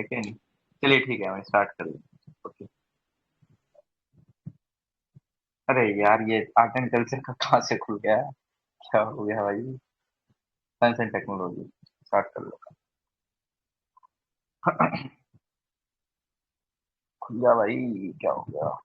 है कि नहीं? चलिए ठीक है, मैं स्टार्ट कर देता हूँ। ओके। अरे यार, ये आर्ट एंड कल्चर का कहाँ से खुल गया है? क्या हो गया भाई? साइंस एंड टेक्नोलॉजी स्टार्ट कर लो। खुल गया भाई। क्या हो गया?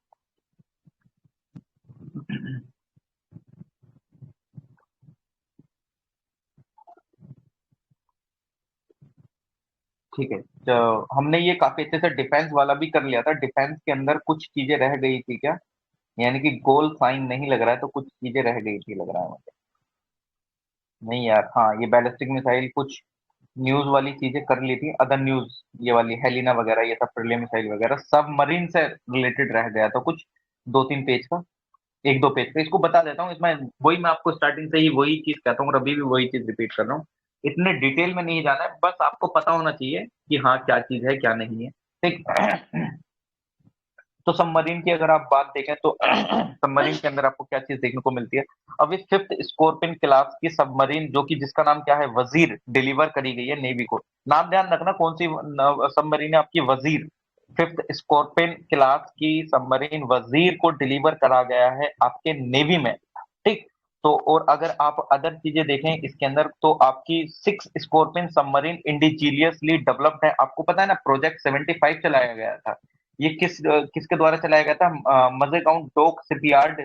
ठीक है। तो हमने ये काफी अच्छे से डिफेंस वाला भी कर लिया था। डिफेंस के अंदर कुछ चीजें रह गई थी क्या? यानी कि गोल साइन नहीं लग रहा है, तो कुछ चीजें रह गई थी लग रहा है मुझे। नहीं यार, हाँ, ये बैलिस्टिक मिसाइल कुछ न्यूज वाली चीजें कर ली थी, अदर न्यूज। ये वाली हेलिना वगैरह, ये सब पेट्रोलियम मिसाइल वगैरह सब मरीन से रिलेटेड रह गया, तो कुछ दो तीन पेज का, एक दो पेज का इसको बता देता हूँ। इसमें वही मैं आपको स्टार्टिंग से ही वही चीज कहता हूँ और अभी भी वही चीज रिपीट कर रहा हूँ। इतने डिटेल में नहीं जाना है, बस आपको पता होना चाहिए कि हाँ क्या चीज है क्या नहीं है। ठीक। तो सबमरीन की अगर आप बात देखें तो सबमरीन के अंदर आपको क्या चीज देखने को मिलती है? अभी फिफ्थ स्कॉर्पियन क्लास की सबमरीन, जो कि जिसका नाम क्या है, वजीर, डिलीवर करी गई है नेवी को। नाम ध्यान रखना, कौन सी सबमरीन है आपकी? वजीर। फिफ्थ स्कॉर्पियन क्लास की सबमरीन वजीर को डिलीवर करा गया है आपके नेवी में। ठीक। तो और अगर आप अदर चीजें देखें इसके अंदर, तो आपकी six scorpion submarine indigenously developed है। आपको पता है ना, प्रोजेक्ट 75 चलाया गया था। ये किसके द्वारा चलाया गया था? Mazagon dock shipyard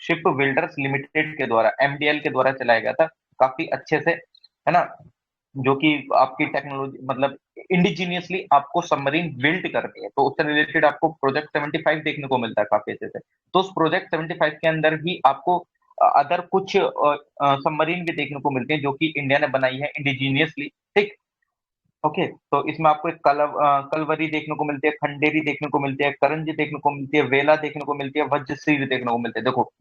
ship builders limited के द्वारा, एमडीएल के द्वारा चलाया गया था। काफी अच्छे से, है ना? जो कि आपकी टेक्नोलॉजी मतलब इंडिजीनियसली आपको सबमरीन बिल्ड करनी है, तो उससे रिलेटेड आपको प्रोजेक्ट 75 देखने को मिलता है काफी अच्छे से। तो उस प्रोजेक्ट 75 के अंदर ही आपको अदर कुछ सबमरीन भी देखने को मिलते हैं जो कि इंडिया ने बनाई है इंडिजीनियसली। ठीक। ओके। तो इसमें आपको एक कलवरी देखने को मिलती है, खंडेरी देखने को मिलती है, करंज देखने को मिलती है, वेला देखने को मिलती है, वज्रश्री देखने को मिलते हैं। देखो,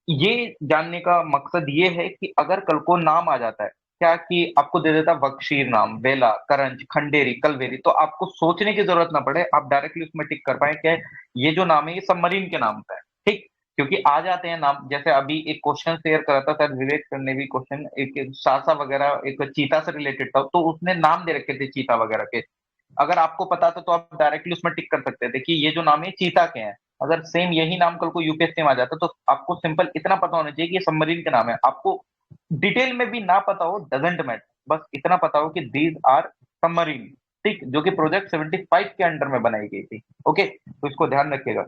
ये जानने का मकसद ये है कि अगर कल को नाम आ जाता है क्या, कि आपको दे देता बख्शीर नाम, वेला, करंज, खंडेरी, कलवेरी, तो आपको सोचने की जरूरत ना पड़े, आप डायरेक्टली उसमें टिक कर पाए कि ये जो नाम है ये सबमरीन के नाम का है। ठीक। क्योंकि आ जाते हैं नाम, जैसे अभी एक क्वेश्चन शेयर करा था शायद विवेक सर ने भी, क्वेश्चन एक सासा वगैरह एक चीता से रिलेटेड था, तो उसने नाम दे रखे थे चीता वगैरह के। अगर आपको पता था तो आप डायरेक्टली उसमें टिक कर सकते थे कि ये जो नाम है चीता के हैं। अगर सेम यही नाम कल को यूपीएससी में आ जाता तो आपको सिंपल इतना पता होना चाहिए कि ये सबमरीन के नाम है। आपको डिटेल में भी ना पता हो, डजेंट मैटर, बस इतना पता हो कि दीज आर सबमरीन। ठीक। जो कि प्रोजेक्ट 75 के अंडर में बनाई गई थी। ओके, तो इसको ध्यान रखिएगा।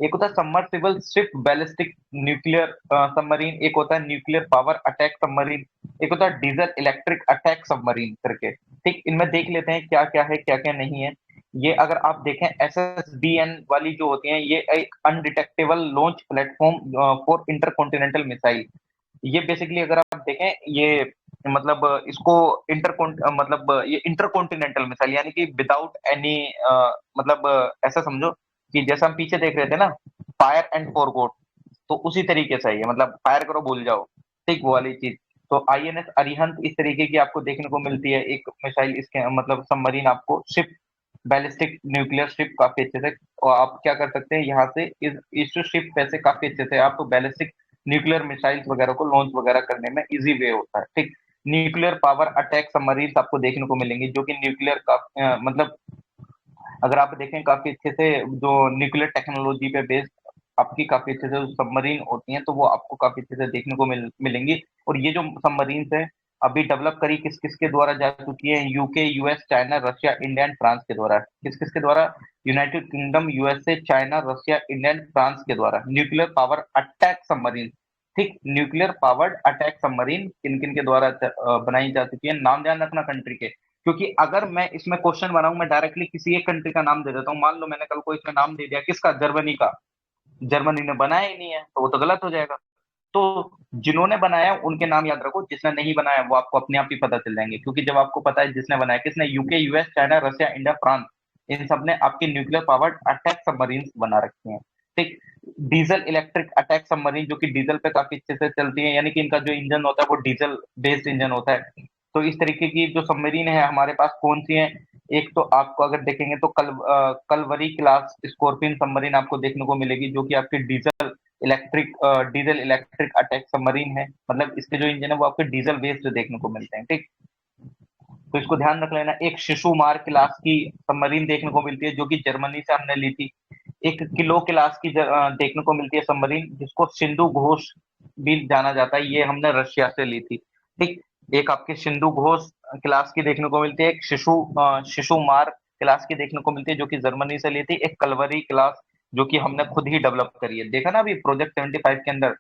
एक होता है submersible Swift ballistic nuclear submarine, एक होता है न्यूक्लियर पावर अटैक सबमरीन, एक होता है डीजल इलेक्ट्रिक अटैक सबमरीन करके। ठीक। इनमें देख लेते हैं क्या क्या है क्या क्या नहीं है। ये अगर आप देखें एसएसबीएन वाली जो होती हैं, ये एक undetectable launch platform for intercontinental missile. ये बेसिकली अगर आप देखें, ये मतलब इसको मतलब ये इंटरकॉन्टिनेंटल मिसाइल, यानी कि विदाउट एनी, मतलब ऐसा समझो कि जैसा हम पीछे देख रहे थे ना, फायर एंड फॉरगॉट, तो उसी तरीके से है, मतलब फायर करो भूल जाओ। ठीक, वो वाली चीज। तो आईएनएस अरिहंत इस तरीके की आपको देखने को मिलती है एक मिसाइल, इसके मतलब सबमरीन आपको शिप, बैलिस्टिक न्यूक्लियर शिप, काफी अच्छे से। और आप क्या कर सकते हैं यहाँ से, इस शिप पे से काफी अच्छे से आप बैलिस्टिक न्यूक्लियर मिसाइल्स वगैरह को लॉन्च वगैरह करने में इजी वे होता है। ठीक। न्यूक्लियर पावर अटैक सबमरीन आपको देखने को मिलेंगे जो कि न्यूक्लियर का मतलब अगर आप देखें काफी अच्छे से, जो न्यूक्लियर टेक्नोलॉजी पे बेस्ड आपकी काफी अच्छे से सबमरीन होती हैं, तो वो आपको काफी अच्छे से देखने को मिलेंगी। और ये जो सबमरीन है अभी डेवलप करी किस किस के द्वारा जा चुकी है? UK, US, China, Russia, India and France के द्वारा। किस किस के द्वारा? United kingdom, USA, China, Russia, India and France के द्वारा न्यूक्लियर पावर अटैक सबमरीन। ठीक। न्यूक्लियर पावर्ड अटैक सबमरीन किन किन के द्वारा बनाई जा चुकी है? नाम ध्यान रखना कंट्री के, क्योंकि अगर मैं इसमें क्वेश्चन बनाऊं, मैं डायरेक्टली किसी एक कंट्री का नाम दे देता हूँ, मान लो मैंने कल को इसमें नाम दे दिया किसका, जर्मनी का, जर्मनी ने बनाया ही नहीं है, तो वो तो गलत हो जाएगा। तो जिन्होंने बनाया उनके नाम याद रखो, जिसने नहीं बनाया वो आपको अपने आप ही पता चल जाएंगे, क्योंकि जब आपको पता है जिसने बनाया किसने, UK, US, China, Russia, India, France, इन सब ने आपके न्यूक्लियर पावर्ड अटैक सबमरीन बना रखे हैं। ठीक। डीजल इलेक्ट्रिक अटैक सबमरीन, जो कि डीजल पे काफी अच्छे से चलती है, यानी कि इनका जो इंजन होता है वो डीजल बेस्ड इंजन होता है। तो इस तरीके की जो सबमरीन है हमारे पास कौन सी है? एक तो आपको अगर देखेंगे तो कलवरी क्लास स्कॉर्पियन सबमरीन आपको देखने को मिलेगी, जो कि आपके डीजल इलेक्ट्रिक अटैक सबमरीन है। मतलब इसके जो इंजन है वो आपके डीजल बेस्ड देखने को मिलते हैं। ठीक। तो इसको ध्यान रख लेना। एक शिशु मार क्लास की सबमरीन देखने को मिलती है जो कि जर्मनी से हमने ली थी। एक किलो क्लास की देखने को मिलती है सबमरीन, जिसको सिंधु घोष भी जाना जाता है, ये हमने रशिया से ली थी। ठीक। एक आपके सिंधु घोष क्लास की देखने को मिलती है, एक शिशु मार क्लास की देखने को मिलती है जो कि जर्मनी से ली थी, एक कलवरी क्लास जो कि हमने खुद ही डेवलप करी है। देखा ना अभी प्रोजेक्ट 75 के अंदर,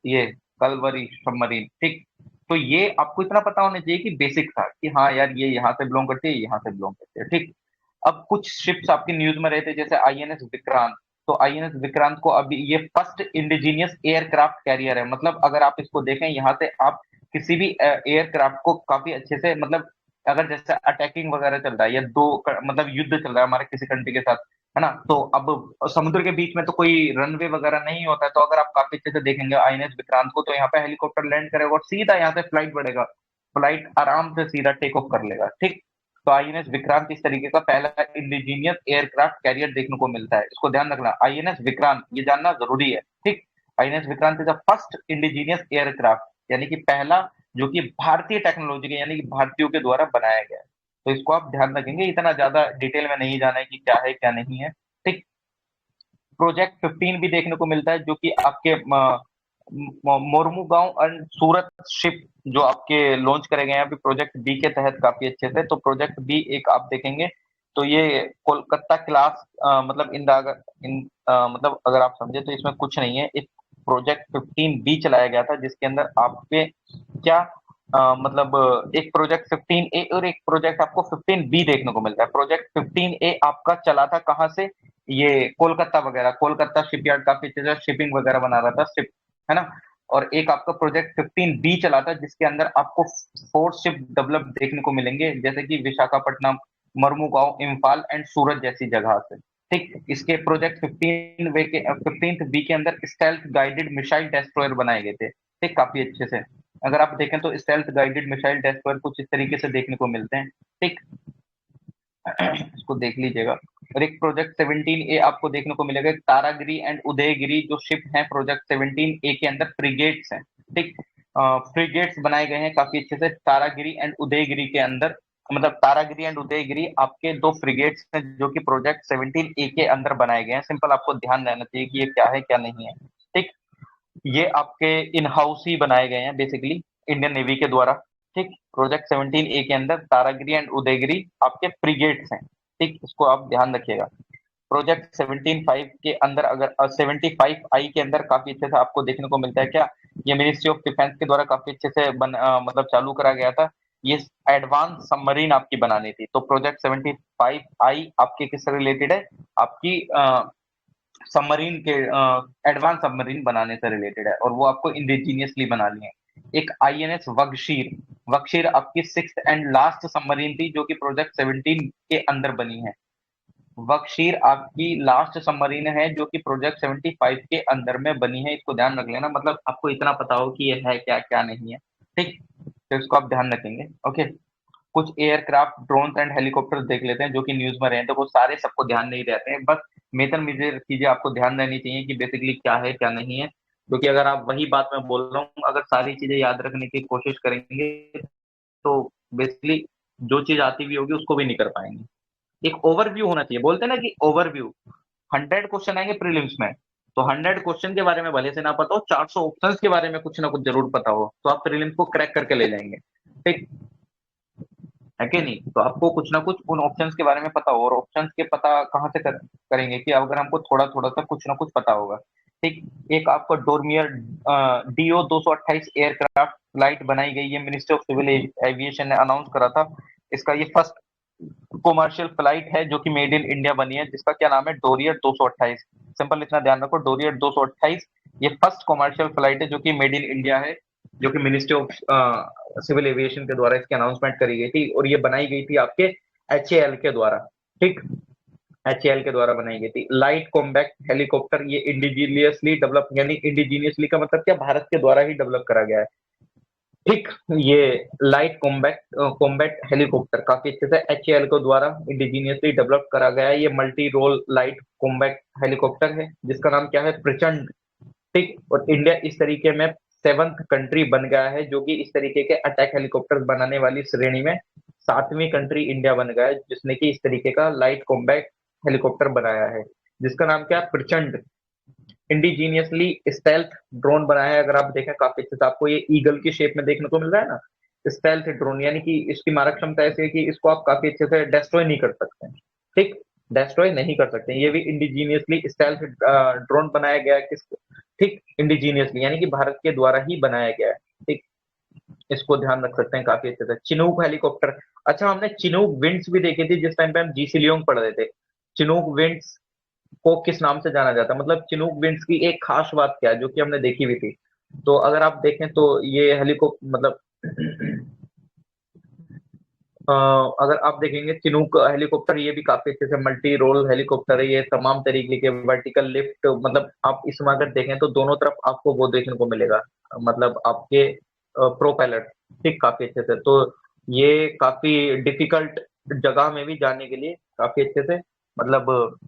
ये कलवरी सबमरीन। ठीक। तो ये आपको इतना पता होना चाहिए कि बेसिक था कि हाँ यार ये यहाँ से बिलोंग करती है, यहाँ से बिलोंग करती है। ठीक। अब कुछ शिप्स आपकी न्यूज में रहते हैं जैसे आईएनएस विक्रांत। तो आईएनएस विक्रांत को अभी ये फर्स्ट इंडिजीनियस एयरक्राफ्ट कैरियर है। मतलब अगर आप इसको देखें, यहाँ से आप किसी भी एयरक्राफ्ट को काफी अच्छे से, मतलब अगर जैसे अटैकिंग वगैरह चल रहा है या मतलब युद्ध चल रहा है हमारे किसी कंट्री के साथ, है ना, तो अब समुद्र के बीच में तो कोई रनवे वगैरह नहीं होता है, तो अगर आप काफी अच्छे से देखेंगे आईएनएस विक्रांत को, तो यहाँ पे हेलीकॉप्टर लैंड करेगा और सीधा यहाँ से फ्लाइट बढ़ेगा, फ्लाइट आराम से सीधा टेक ऑफ कर लेगा। ठीक। तो आईएनएस विक्रांत इस तरीके का पहला इंडिजीनियस एयरक्राफ्ट कैरियर देखने को मिलता है। इसको ध्यान रखना, आईएनएस विक्रांत, ये जानना जरूरी है। ठीक। INS Vikrant is the first indigenous aircraft, यानी कि पहला जो कि भारतीय टेक्नोलॉजी के, यानी कि भारतीयों के द्वारा बनाया गया है। तो इसको आप ध्यान रखेंगे, इतना ज्यादा डिटेल में नहीं जाना है कि क्या है क्या नहीं है। ठीक। प्रोजेक्ट 15 भी देखने को मिलता है जो कि आपके मोरमुगांव एंड सूरत शिप जो आपके लॉन्च करे गए हैं अभी प्रोजेक्ट बी के तहत काफी अच्छे से। तो प्रोजेक्ट बी एक आप देखेंगे तो ये कोलकाता क्लास, मतलब मतलब अगर आप समझे तो इसमें कुछ नहीं है। एक प्रोजेक्ट 15 बी चलाया गया था जिसके अंदर आपके क्या मतलब एक प्रोजेक्ट 15 ए और एक प्रोजेक्ट आपको 15 बी देखने को मिलता है। प्रोजेक्ट 15 ए आपका चला था कहाँ से, ये कोलकाता वगैरह, कोलकाता शिपयार्ड काफी अच्छे से शिपिंग वगैरह बना रहा था, शिप, है ना। और एक आपका प्रोजेक्ट 15 बी चला था जिसके अंदर आपको 4 शिप डेवलप देखने को मिलेंगे, जैसे कि विशाखापट्टनम, मर्मुगांव, इम्फाल एंड सूरत जैसी जगह से। ठीक। इसके प्रोजेक्ट 15 बी के अंदर स्टेल्थ गाइडेड मिसाइल डेस्ट्रॉयर बनाए गए थे। ठीक। काफी अच्छे से अगर आप देखें तो स्टेल्थ गाइडेड मिसाइल डेस्ट्रॉयर कुछ इस तरीके से देखने को मिलते हैं। ठीक। इसको देख लीजिएगा। और एक प्रोजेक्ट 17 ए आपको देखने को मिलेगा, तारागिरी एंड उदयगिरी जो शिप हैं प्रोजेक्ट 17 ए के अंदर फ्रिगेट्स हैं। ठीक। फ्रिगेट्स बनाए गए हैं काफी अच्छे से तारागिरी एंड उदयगिरी के अंदर। मतलब तारागिरी एंड उदयगिरी आपके दो फ्रिगेट्स हैं जो कि प्रोजेक्ट 17 ए के अंदर बनाए गए हैं। सिंपल आपको ध्यान रहना चाहिए कि ये क्या है क्या नहीं है। ठीक। ये आपके इन हाउस ही बनाए गए हैं बेसिकली इंडियन नेवी के द्वारा। ठीक। प्रोजेक्ट 17 ए के अंदर तारागिरी एंड उदयगिरी आपके फ्रिगेट्स हैं। ठीक। इसको आप ध्यान रखिएगा। प्रोजेक्ट 17 के अंदर अगर 75 आई के अंदर काफी अच्छे से आपको देखने को मिलता है क्या, ये मिनिस्ट्री ऑफ डिफेंस के द्वारा काफी अच्छे से मतलब चालू करा गया था। ये एडवांस सबमरीन आपकी बनानी थी। तो प्रोजेक्ट 75 आई आपके किससे रिलेटेड है, आपकी सबमरीन के एडवांस सबमरीन बनाने से रिलेटेड है और वो आपको इंडिजीनियसली बनानी है। एक आईएनएस वगशीर, वगशीर आपकी 6th एंड लास्ट सबमरीन थी जो कि प्रोजेक्ट 17 के अंदर बनी है। वगशीर आपकी लास्ट सबमरीन है जो कि प्रोजेक्ट 75 के अंदर में बनी है। इसको ध्यान रख लेना, मतलब आपको इतना पता हो कि ये है क्या क्या नहीं है। ठीक। तो इसको आप ध्यान रखेंगे। ओके। कुछ एयरक्राफ्ट, ड्रोन एंड हेलीकॉप्टर देख लेते हैं जो कि न्यूज में रहे हैं। तो वो सारे सबको ध्यान नहीं रहते हैं, बस मेजर मेजर चीजें आपको ध्यान रहनी चाहिए कि बेसिकली क्या है क्या नहीं है। क्योंकि अगर आप वही बात मैं बोल रहा हूँ, अगर सारी चीजें याद रखने की कोशिश करेंगे तो बेसिकली जो चीज आती भी होगी उसको भी नहीं कर पाएंगे। एक ओवरव्यू होना चाहिए, बोलते हैं ना कि ओवरव्यू। 100 क्वेश्चन आएंगे प्रीलिम्स में, तो 100 क्वेश्चन के बारे में भले से ना पता हो, 400 ऑप्शंस के बारे में कुछ ना कुछ जरूर पता हो, तो आप प्रीलिम्स को क्रैक करके ले जाएंगे। ठीक है कि नहीं। तो आपको कुछ ना कुछ उन ऑप्शंस के बारे में पता हो, और ऑप्शंस के पता कहाँ से करेंगे कि अगर हमको थोड़ा थोड़ा सा कुछ ना कुछ पता होगा। ठीक। एक आपको डोरमियर डीओ 228 एयरक्राफ्ट फ्लाइट बनाई गई है, मिनिस्ट्री ऑफ सिविल एविएशन ने अनाउंस करा था। इसका ये फर्स्ट कॉमर्शियल फ्लाइट है जो कि मेड इन इंडिया बनी है, जिसका क्या नाम है, डोरियर 228। सिंपल इतना ध्यान रखो, डोरियर 228 ये फर्स्ट कॉमर्शियल फ्लाइट है जो कि मेड इन इंडिया है, जो कि मिनिस्ट्री ऑफ सिविल एविएशन के द्वारा इसकी अनाउंसमेंट करी गई थी, और ये बनाई गई थी आपके एचएएल के द्वारा। ठीक। एचएएल के द्वारा बनाई गई थी। लाइट कॉम्बैक्ट हेलीकॉप्टर, ये इंडिजीनियसली डेवलप, यानी इंडिजीनियसली का मतलब क्या, भारत के द्वारा ही डेवलप करा गया है। ठीक। ये लाइट कॉम्बैट हेलीकॉप्टर काफी अच्छे से एचएएल को द्वारा इंडिजीनियसली डेवलप करा गया है। ये multi role light combat helicopter है जिसका नाम क्या है, प्रचंड। ठीक। और इंडिया इस तरीके में 7th कंट्री बन गया है जो कि इस तरीके के अटैक हेलीकॉप्टर बनाने वाली श्रेणी में 7वीं कंट्री इंडिया बन गया है जिसने कि इस तरीके का लाइट कॉम्बैट हेलीकॉप्टर बनाया है, जिसका नाम क्या है, प्रचंड इंडिजीनियसली स्टेल्थ ड्रोन बनाया है। अगर आप देखें काफी अच्छे से, आपको ये ईगल की शेप में देखने को मिल रहा है ना, स्टेल्थ ड्रोन, यानी कि इसकी मारक क्षमता ऐसी है कि इसको आप काफी अच्छे से डिस्ट्रॉय नहीं कर सकते हैं, ठीक, डिस्ट्रॉय नहीं कर सकते। ये भी इंडिजीनियसली स्टेल्थ ड्रोन बनाया गया है, किस, ठीक, इंडिजीनियसली यानी कि भारत के द्वारा ही बनाया गया है, ठीक, इसको ध्यान रख सकते हैं काफी अच्छे से। चिनूक हेलीकॉप्टर, अच्छा हमने चिनूक विंड्स भी देखी थी जिस टाइम पे हम जीसी लियोंग पढ़ रहे थे। चिनूक विंड्स को किस नाम से जाना जाता है, मतलब चिनूक विंड्स की एक खास बात क्या है जो कि हमने देखी हुई थी। तो अगर आप देखें तो ये हेलीकॉप्टर मतलब अगर आप देखेंगे चिनूक हेलीकॉप्टर, ये भी काफी अच्छे से मल्टी रोल हेलीकॉप्टर है। ये तमाम तरीके के वर्टिकल लिफ्ट, मतलब आप इसमें अगर देखें तो दोनों तरफ आपको वो देखने को मिलेगा, मतलब आपके प्रोपेलर, ठीक, काफी अच्छे से। तो ये काफी डिफिकल्ट जगह में भी जाने के लिए काफी अच्छे से, मतलब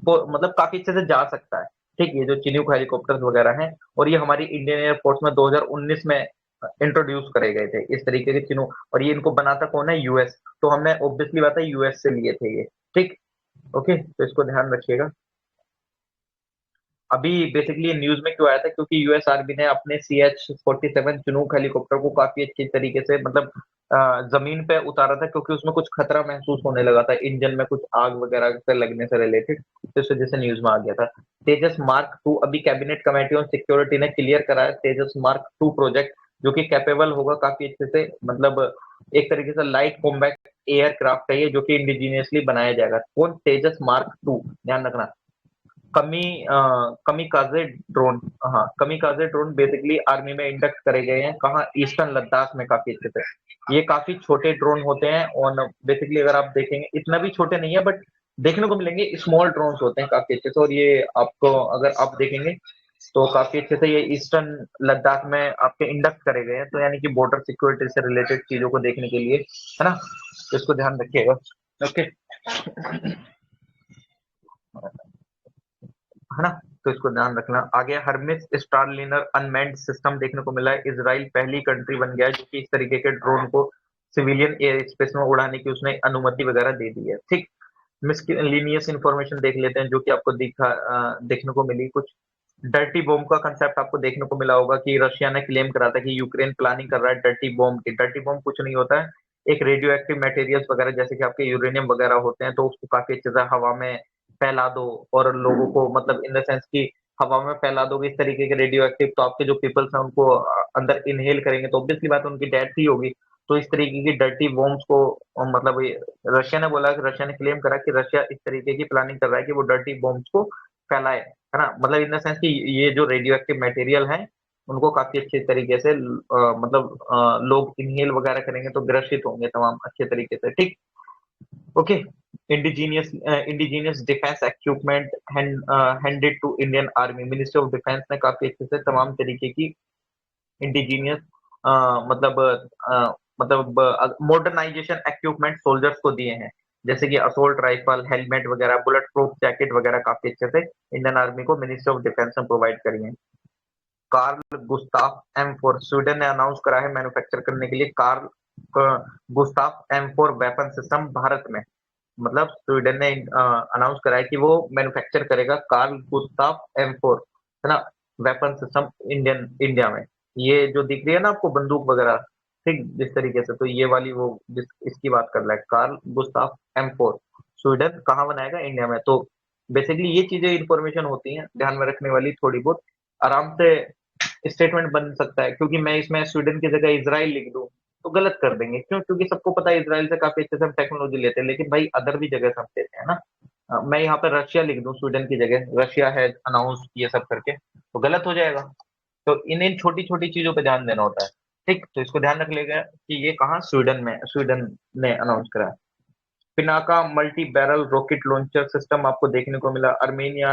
मतलब काफी अच्छे से जा सकता है, ठीक, ये जो चिनूक हेलीकॉप्टर्स वगैरह हैं। और ये हमारी इंडियन एयरफोर्स में 2019 में इंट्रोड्यूस करे गए थे इस तरीके के चिनूक, और ये इनको बनाता कौन है, यूएस। तो हमने ऑब्वियसली बात है यूएस से लिए थे ये, ठीक, ओके, तो इसको ध्यान रखिएगा। अभी बेसिकली ये न्यूज में क्यों आया था, क्योंकि यूएस आर्मी ने अपने CH-47 चिनूक हेलीकॉप्टर को काफी अच्छी तरीके से, मतलब जमीन पे उतारा था, क्योंकि उसमें कुछ खतरा महसूस होने लगा था, इंजन में कुछ आग वगैरह से लगने से रिलेटेड, तो इस वजह से न्यूज में आ गया था। तेजस मार्क टू, अभी कैबिनेट कमेटी ऑन सिक्योरिटी ने क्लियर कराया तेजस मार्क टू प्रोजेक्ट, जो कि कैपेबल होगा काफी अच्छे से, मतलब एक तरीके से लाइट कॉम्बैट एयरक्राफ्ट है ये, जो कि इंडिजीनियसली बनाया जाएगा। कौन, तेजस मार्क टू, ध्यान रखना। कमी कमिकाजे ड्रोन, हाँ, कमिकाजे ड्रोन बेसिकली आर्मी में इंडक्ट करे गए हैं, कहाँ, ईस्टर्न लद्दाख में काफी अच्छे से। ये काफी छोटे ड्रोन होते हैं, और बेसिकली अगर आप देखेंगे इतना भी छोटे नहीं है, बट देखने को मिलेंगे स्मॉल ड्रोन्स होते हैं काफी अच्छे से। और ये आपको अगर आप देखेंगे तो काफी अच्छे से ये ईस्टर्न लद्दाख में आपके इंडक्ट करे गए हैं, तो यानी कि बॉर्डर सिक्योरिटी से रिलेटेड चीजों को देखने के लिए, है ना, तो इसको ध्यान रखिएगा, ओके, है ना, तो इसको ध्यान रखना। आगे हर्मिस स्टारलिनर अनमैन्ड सिस्टम देखने को मिला है, इजराइल पहली कंट्री बन गया है जो कि इस तरीके के ड्रोन को सिविलियन एयर स्पेस में उड़ाने की उसने अनुमति वगैरह दे दी है, ठीक। मिसलिनियस इंफॉर्मेशन देख लेते हैं जो कि आपको देखने को मिली कुछ। डर्टी बॉम्ब का कंसेप्ट आपको देखने को मिला होगा कि रशिया ने क्लेम करा था कि यूक्रेन प्लानिंग कर रहा है डर्टी बॉम्ब की। डर्टी बॉम्ब कुछ नहीं होता है, एक रेडियो एक्टिव मटेरियल्स वगैरह जैसे कि आपके यूरेनियम वगैरह होते हैं, तो उसको काफी अच्छे से हवा में फैला दो, और लोगों को, मतलब इन द सेंस कि हवा में फैला दोगे इस तरीके के रेडियो एक्टिव, तो आपके जो पीपल्स हैं उनको अंदर इनहेल करेंगे, तो ऑब्वियसली बात है उनकी डेथ ही होगी। तो इस तरीके की डर्टी बॉम्ब्स को मतलब रशिया ने बोला कि, रशिया ने क्लेम करा कि रशिया इस तरीके की प्लानिंग कर रहा है कि वो डर्टी बॉम्ब्स को फैलाए, है ना, मतलब इन द सेंस कि ये जो रेडियो एक्टिव मटेरियल है उनको काफी अच्छे तरीके से मतलब लोग इनहेल वगैरह करेंगे तो ग्रसित होंगे तमाम अच्छे तरीके से, ठीक, okay. Indigenous defence equipment handed to Indian army, ministry of defence ने काफी अच्छे से तमाम तरीके की इंडिजीनियस मतलब मॉडर्नाइजेशन इक्विपमेंट सोल्जर्स को दिए हैं, जैसे कि असोल्ट राइफल, हेलमेट वगैरह, बुलेट प्रूफ जैकेट वगैरह काफी अच्छे से इंडियन आर्मी को मिनिस्ट्री ऑफ डिफेंस ने प्रोवाइड करी है। कार्ल गुस्ताफ M4, स्वीडन ने अनाउंस करा है मैन्युफैक्चर करने के लिए Carl Gustaf M4 weapon system Bharat में, मतलब स्वीडन ने अनाउंस करा है कि वो मैन्युफैक्चर करेगा कार्ल गुस्ताफ M4, है ना, वेपन सिस्टम इंडिया में। ये जो दिख रही है ना आपको बंदूक वगैरह, ठीक, जिस तरीके से, तो ये वाली वो जिस इसकी बात कर रहा है, कार्ल गुस्ताफ M4, स्वीडन कहाँ बनाएगा, इंडिया में। तो बेसिकली ये चीजें इंफॉर्मेशन होती हैं ध्यान में रखने वाली, थोड़ी बहुत आराम से स्टेटमेंट बन सकता है, क्योंकि मैं इसमें स्वीडन की जगह इसराइल लिख दूं तो गलत कर देंगे, क्यों, क्योंकि सबको पता है इसराइल से काफी अच्छे से हम टेक्नोलॉजी लेते हैं, लेकिन भाई अदर भी जगह से हम लेते हैं ना। मैं यहाँ पे रशिया लिख दूं स्वीडन की जगह, रशिया है अनाउंस ये सब करके, तो गलत हो जाएगा। तो इन इन छोटी छोटी चीजों पे ध्यान देना होता है, ठीक, तो इसको ध्यान रख लेगा कि ये कहाँ, स्वीडन ने अनाउंस करा है। Pinaka multi barrel rocket launcher system आपको देखने को मिला, अर्मेनिया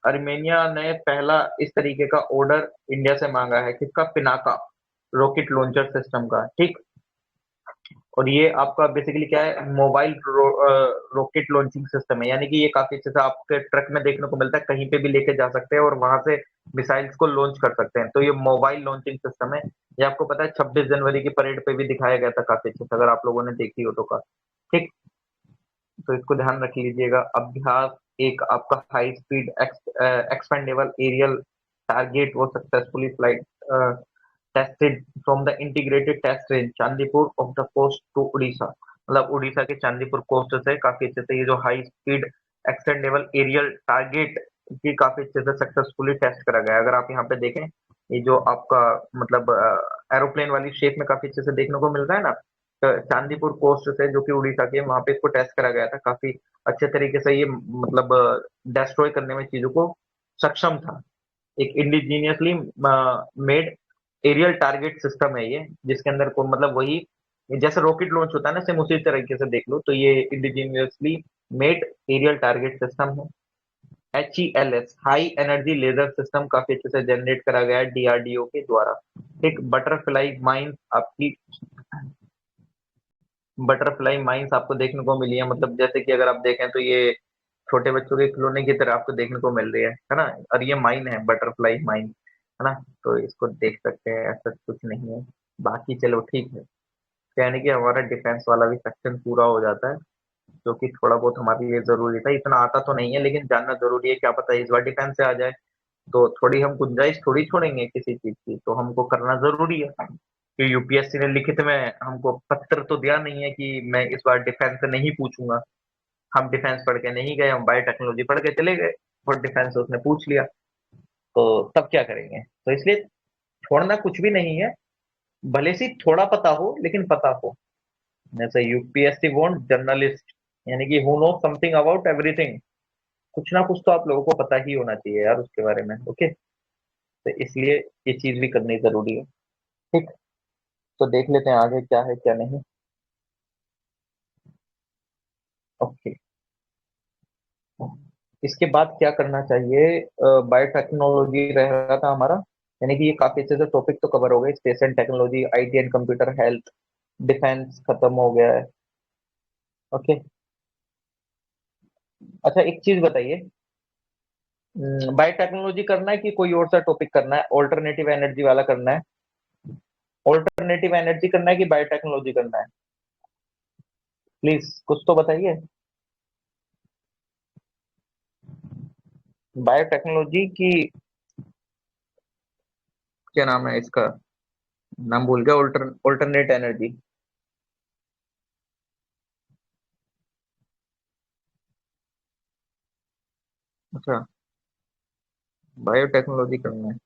अर्मेनिया ने पहला इस तरीके का ऑर्डर इंडिया से मांगा है, किसका, पिनाका रॉकेट लॉन्चर सिस्टम का, ठीक। और ये आपका बेसिकली क्या है, मोबाइल रॉकेट लॉन्चिंग सिस्टम है, यानी कि ये काफी अच्छे से आपके ट्रक में देखने को मिलता है, कहीं पे भी लेके जा सकते हैं और वहां से मिसाइल्स को लॉन्च कर सकते हैं, तो ये मोबाइल लॉन्चिंग सिस्टम है। ये आपको पता है 26 जनवरी की परेड पे भी दिखाया गया था काफी अच्छे से, अगर आप लोगों ने देखी हो तो का। ठीक, तो इसको ध्यान रख लीजिएगा। अभ्यास एक आपका high speed expendable aerial target वो successfully flight tested from the integrated test range Chandipur off the coast to Orissa. मतलब उड़ीसा के चांदीपुर कोस्ट से काफी अच्छे से ये जो high speed extendable aerial target की काफी अच्छे से सक्सेसफुली टेस्ट करा गया। अगर आप यहाँ पे देखें, ये जो आपका मतलब एरोप्लेन वाली शेप में काफी अच्छे से देखने को मिल रहा है ना, चांदीपुर कोस्ट से जो कि उड़ीसा के, वहां पे इसको टेस्ट करा गया था। काफी अच्छे तरीके से ये मतलब डिस्ट्रॉय करने में चीजों को सक्षम था। एक indigenously made aerial target system है ये, जिसके अंदर को मतलब वही जैसे रॉकेट लॉन्च होता है ना, सेम उसी तरीके से देख लो। तो ये indigenously made aerial target system है। HELS high energy laser system काफी अच्छे से जनरेट करा गया है DRDO के द्वारा। एक बटरफ्लाई माइंस आपकी बटरफ्लाई माइंस आपको देखने को मिली है। मतलब जैसे कि अगर आप देखें तो ये छोटे बच्चों के खिलौने की तरह आपको देखने को मिल रही है ना। और ये माइन है, बटरफ्लाई माइन, है ना। तो इसको देख सकते हैं, ऐसा कुछ नहीं है। बाकी चलो ठीक है, यानी कि हमारा डिफेंस वाला भी सेक्शन पूरा हो जाता है, जो कि थोड़ा बहुत हमारे लिए जरूरी था। इतना आता तो नहीं है, लेकिन जानना जरूरी है। क्या पता इस बार डिफेंस से आ जाए, तो थोड़ी हम गुंजाइश थोड़ी छोड़ेंगे किसी चीज की, तो हमको करना जरूरी है। कि यूपीएससी ने लिखित में हमको पत्र तो दिया नहीं है कि मैं इस बार डिफेंस से नहीं पूछूंगा। हम डिफेंस पढ़ के नहीं गए, हम बायोटेक्नोलॉजी पढ़ के चले गए और डिफेंस से उसने पूछ लिया, तो तब क्या करेंगे। तो इसलिए छोड़ना कुछ भी नहीं है, भले से थोड़ा पता हो लेकिन पता हो। जैसे यूपीएससी वांट जर्नलिस्ट, यानी कि who know something about everything. कुछ ना कुछ तो आप लोगों को पता ही होना चाहिए यार उसके बारे में। ओके, तो इसलिए ये चीज भी करनी जरूरी है। ठीक, तो देख लेते हैं आगे क्या है क्या नहीं। ओके, इसके बाद क्या करना चाहिए। बायोटेक्नोलॉजी रह रहा था हमारा, यानी कि ये काफी अच्छे से टॉपिक तो कवर हो गए। Space and technology, IT and computer, health, defence खत्म हो गया है। ओके, अच्छा एक चीज बताइए, बायोटेक्नोलॉजी करना है कि कोई और सा टॉपिक करना है, ऑल्टरनेटिव एनर्जी वाला करना है। ऑल्टरनेटिव एनर्जी करना है कि बायोटेक्नोलॉजी करना है, प्लीज कुछ तो बताइए। बायोटेक्नोलॉजी की क्या नाम है इसका, नाम भूल गया। Alternate energy. अच्छा, बायोटेक्नोलॉजी करना है।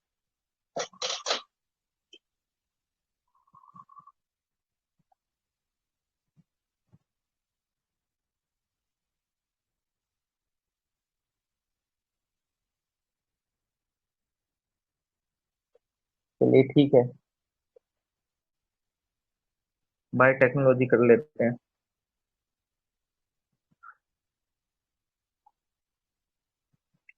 चलिए ठीक है, बायोटेक्नोलॉजी कर लेते हैं।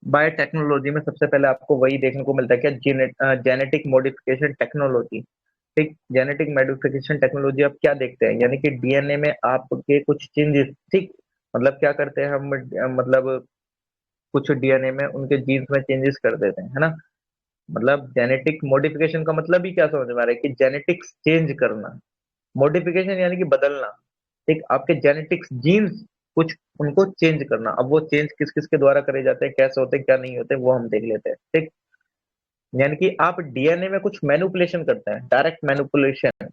बायोटेक्नोलॉजी में सबसे पहले आपको वही देखने को मिलता है क्या, जेनेटिक मॉडिफिकेशन टेक्नोलॉजी। ठीक, जेनेटिक मॉडिफिकेशन टेक्नोलॉजी आप क्या देखते हैं, यानी कि DNA में आपके कुछ चेंजेस। ठीक, मतलब क्या करते हैं हम, मतलब कुछ DNA में उनके जीन्स में चेंजेस कर देते हैं, है ना। मतलब जेनेटिक मॉडिफिकेशन का मतलब ही क्या समझ में आ रहा है कि जेनेटिक्स चेंज करना। मॉडिफिकेशन यानी कि बदलना। ठीक, आपके जेनेटिक्स जीन्स कुछ उनको चेंज करना। अब वो चेंज किस किस के द्वारा करे जाते हैं, कैसे होते हैं, क्या नहीं होते, वो हम देख लेते हैं। ठीक, यानी कि आप DNA में कुछ मैनिपुलेशन करते हैं, डायरेक्ट मैनिपुलेशन।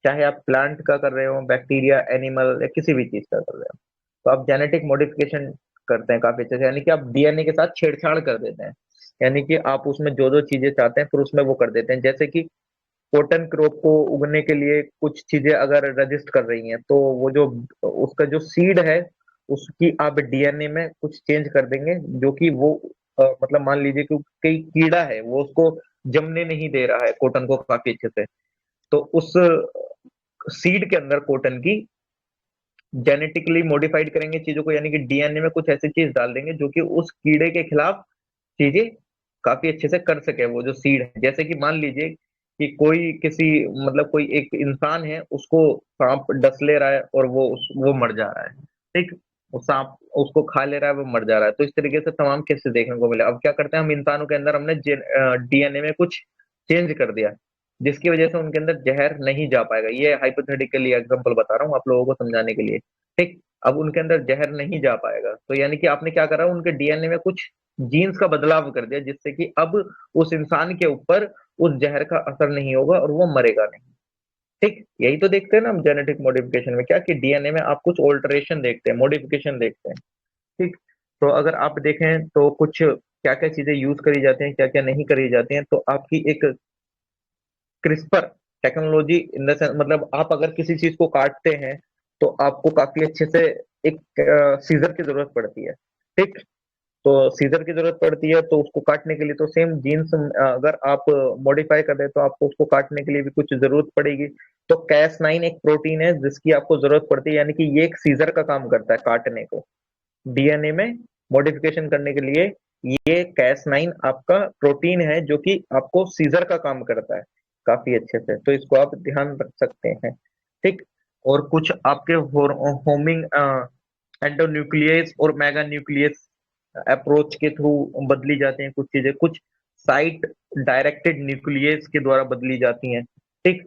चाहे आप प्लांट का कर रहे हो, बैक्टीरिया, एनिमल या किसी भी चीज का कर रहे हो, तो आप जेनेटिक मॉडिफिकेशन करते हैं काफी अच्छे से। यानी कि आप DNA के साथ छेड़छाड़ कर देते हैं, यानी कि आप उसमें जो जो चीजें चाहते हैं फिर उसमें वो कर देते हैं। जैसे कि कॉटन क्रॉप को उगने के लिए कुछ चीजें अगर रजिस्ट कर रही हैं, तो वो जो उसका जो सीड है उसकी आप DNA में कुछ चेंज कर देंगे, जो कि वो मतलब मान लीजिए कि कई कीड़ा है वो उसको जमने नहीं दे रहा है कॉटन को काफी अच्छे से, तो उस सीड के अंदर कॉटन की जेनेटिकली मॉडिफाइड करेंगे चीजों को, यानी कि DNA में कुछ ऐसी चीज डाल देंगे जो कि उस कीड़े के खिलाफ चीजें काफी अच्छे से कर सके वो जो सीड है। जैसे कि मान लीजिए कि कोई किसी मतलब कोई एक इंसान है, उसको सांप डस ले रहा है और वो मर जा रहा है। ठीक, वो सांप उसको खा ले रहा है, वो मर जा रहा है। तो इस तरीके से तमाम केसेस देखने को मिले। अब क्या करते हैं हम, इंसानों के अंदर हमने DNA में कुछ चेंज कर दिया, जिसकी वजह से उनके अंदर जहर नहीं जा पाएगा। ये हाइपोथेटिकली एग्जांपल बता रहा हूँ आप लोगों को समझाने के लिए, ठीक। अब उनके अंदर जहर नहीं जा पाएगा, तो यानी कि आपने क्या करा, उनके डीएनए में कुछ जीन्स का बदलाव कर दिया, जिससे कि अब उस इंसान के ऊपर उस जहर का असर नहीं होगा और वो मरेगा नहीं, ठीक। यही तो देखते हैं ना हम जेनेटिक मॉडिफिकेशन में, क्या कि डीएनए में आप कुछ ऑल्टरेशन देखते हैं, मॉडिफिकेशन देखते हैं, ठीक। तो अगर आप देखें तो कुछ क्या क्या चीजें यूज करी जाती हैं, क्या क्या नहीं करी जाती हैं, तो आपकी एक CRISPR technology in the sense, मतलब आप अगर किसी चीज को काटते हैं तो आपको काफी अच्छे से एक सीजर की जरूरत पड़ती है, ठीक। तो सीजर की जरूरत पड़ती है, तो उसको काटने के लिए तो सेम जीन्स अगर आप मॉडिफाई कर दें तो आपको उसको काटने के लिए भी कुछ जरूरत पड़ेगी। तो कैस9 एक प्रोटीन है जिसकी आपको जरूरत पड़ती है, यानी कि ये एक सीजर का काम करता है काटने को, डीएनए में मॉडिफिकेशन करने के लिए। ये कैस9 आपका प्रोटीन है जो कि आपको सीजर का काम करता है काफी अच्छे से, तो इसको आप ध्यान रख सकते हैं, ठीक। और कुछ आपके होमिंग एंडोन्यूक्लियस और मेगा न्यूक्लियस अप्रोच के थ्रू बदली जाती हैं कुछ चीजें, कुछ साइट डायरेक्टेड न्यूक्लियस के द्वारा बदली जाती हैं, ठीक।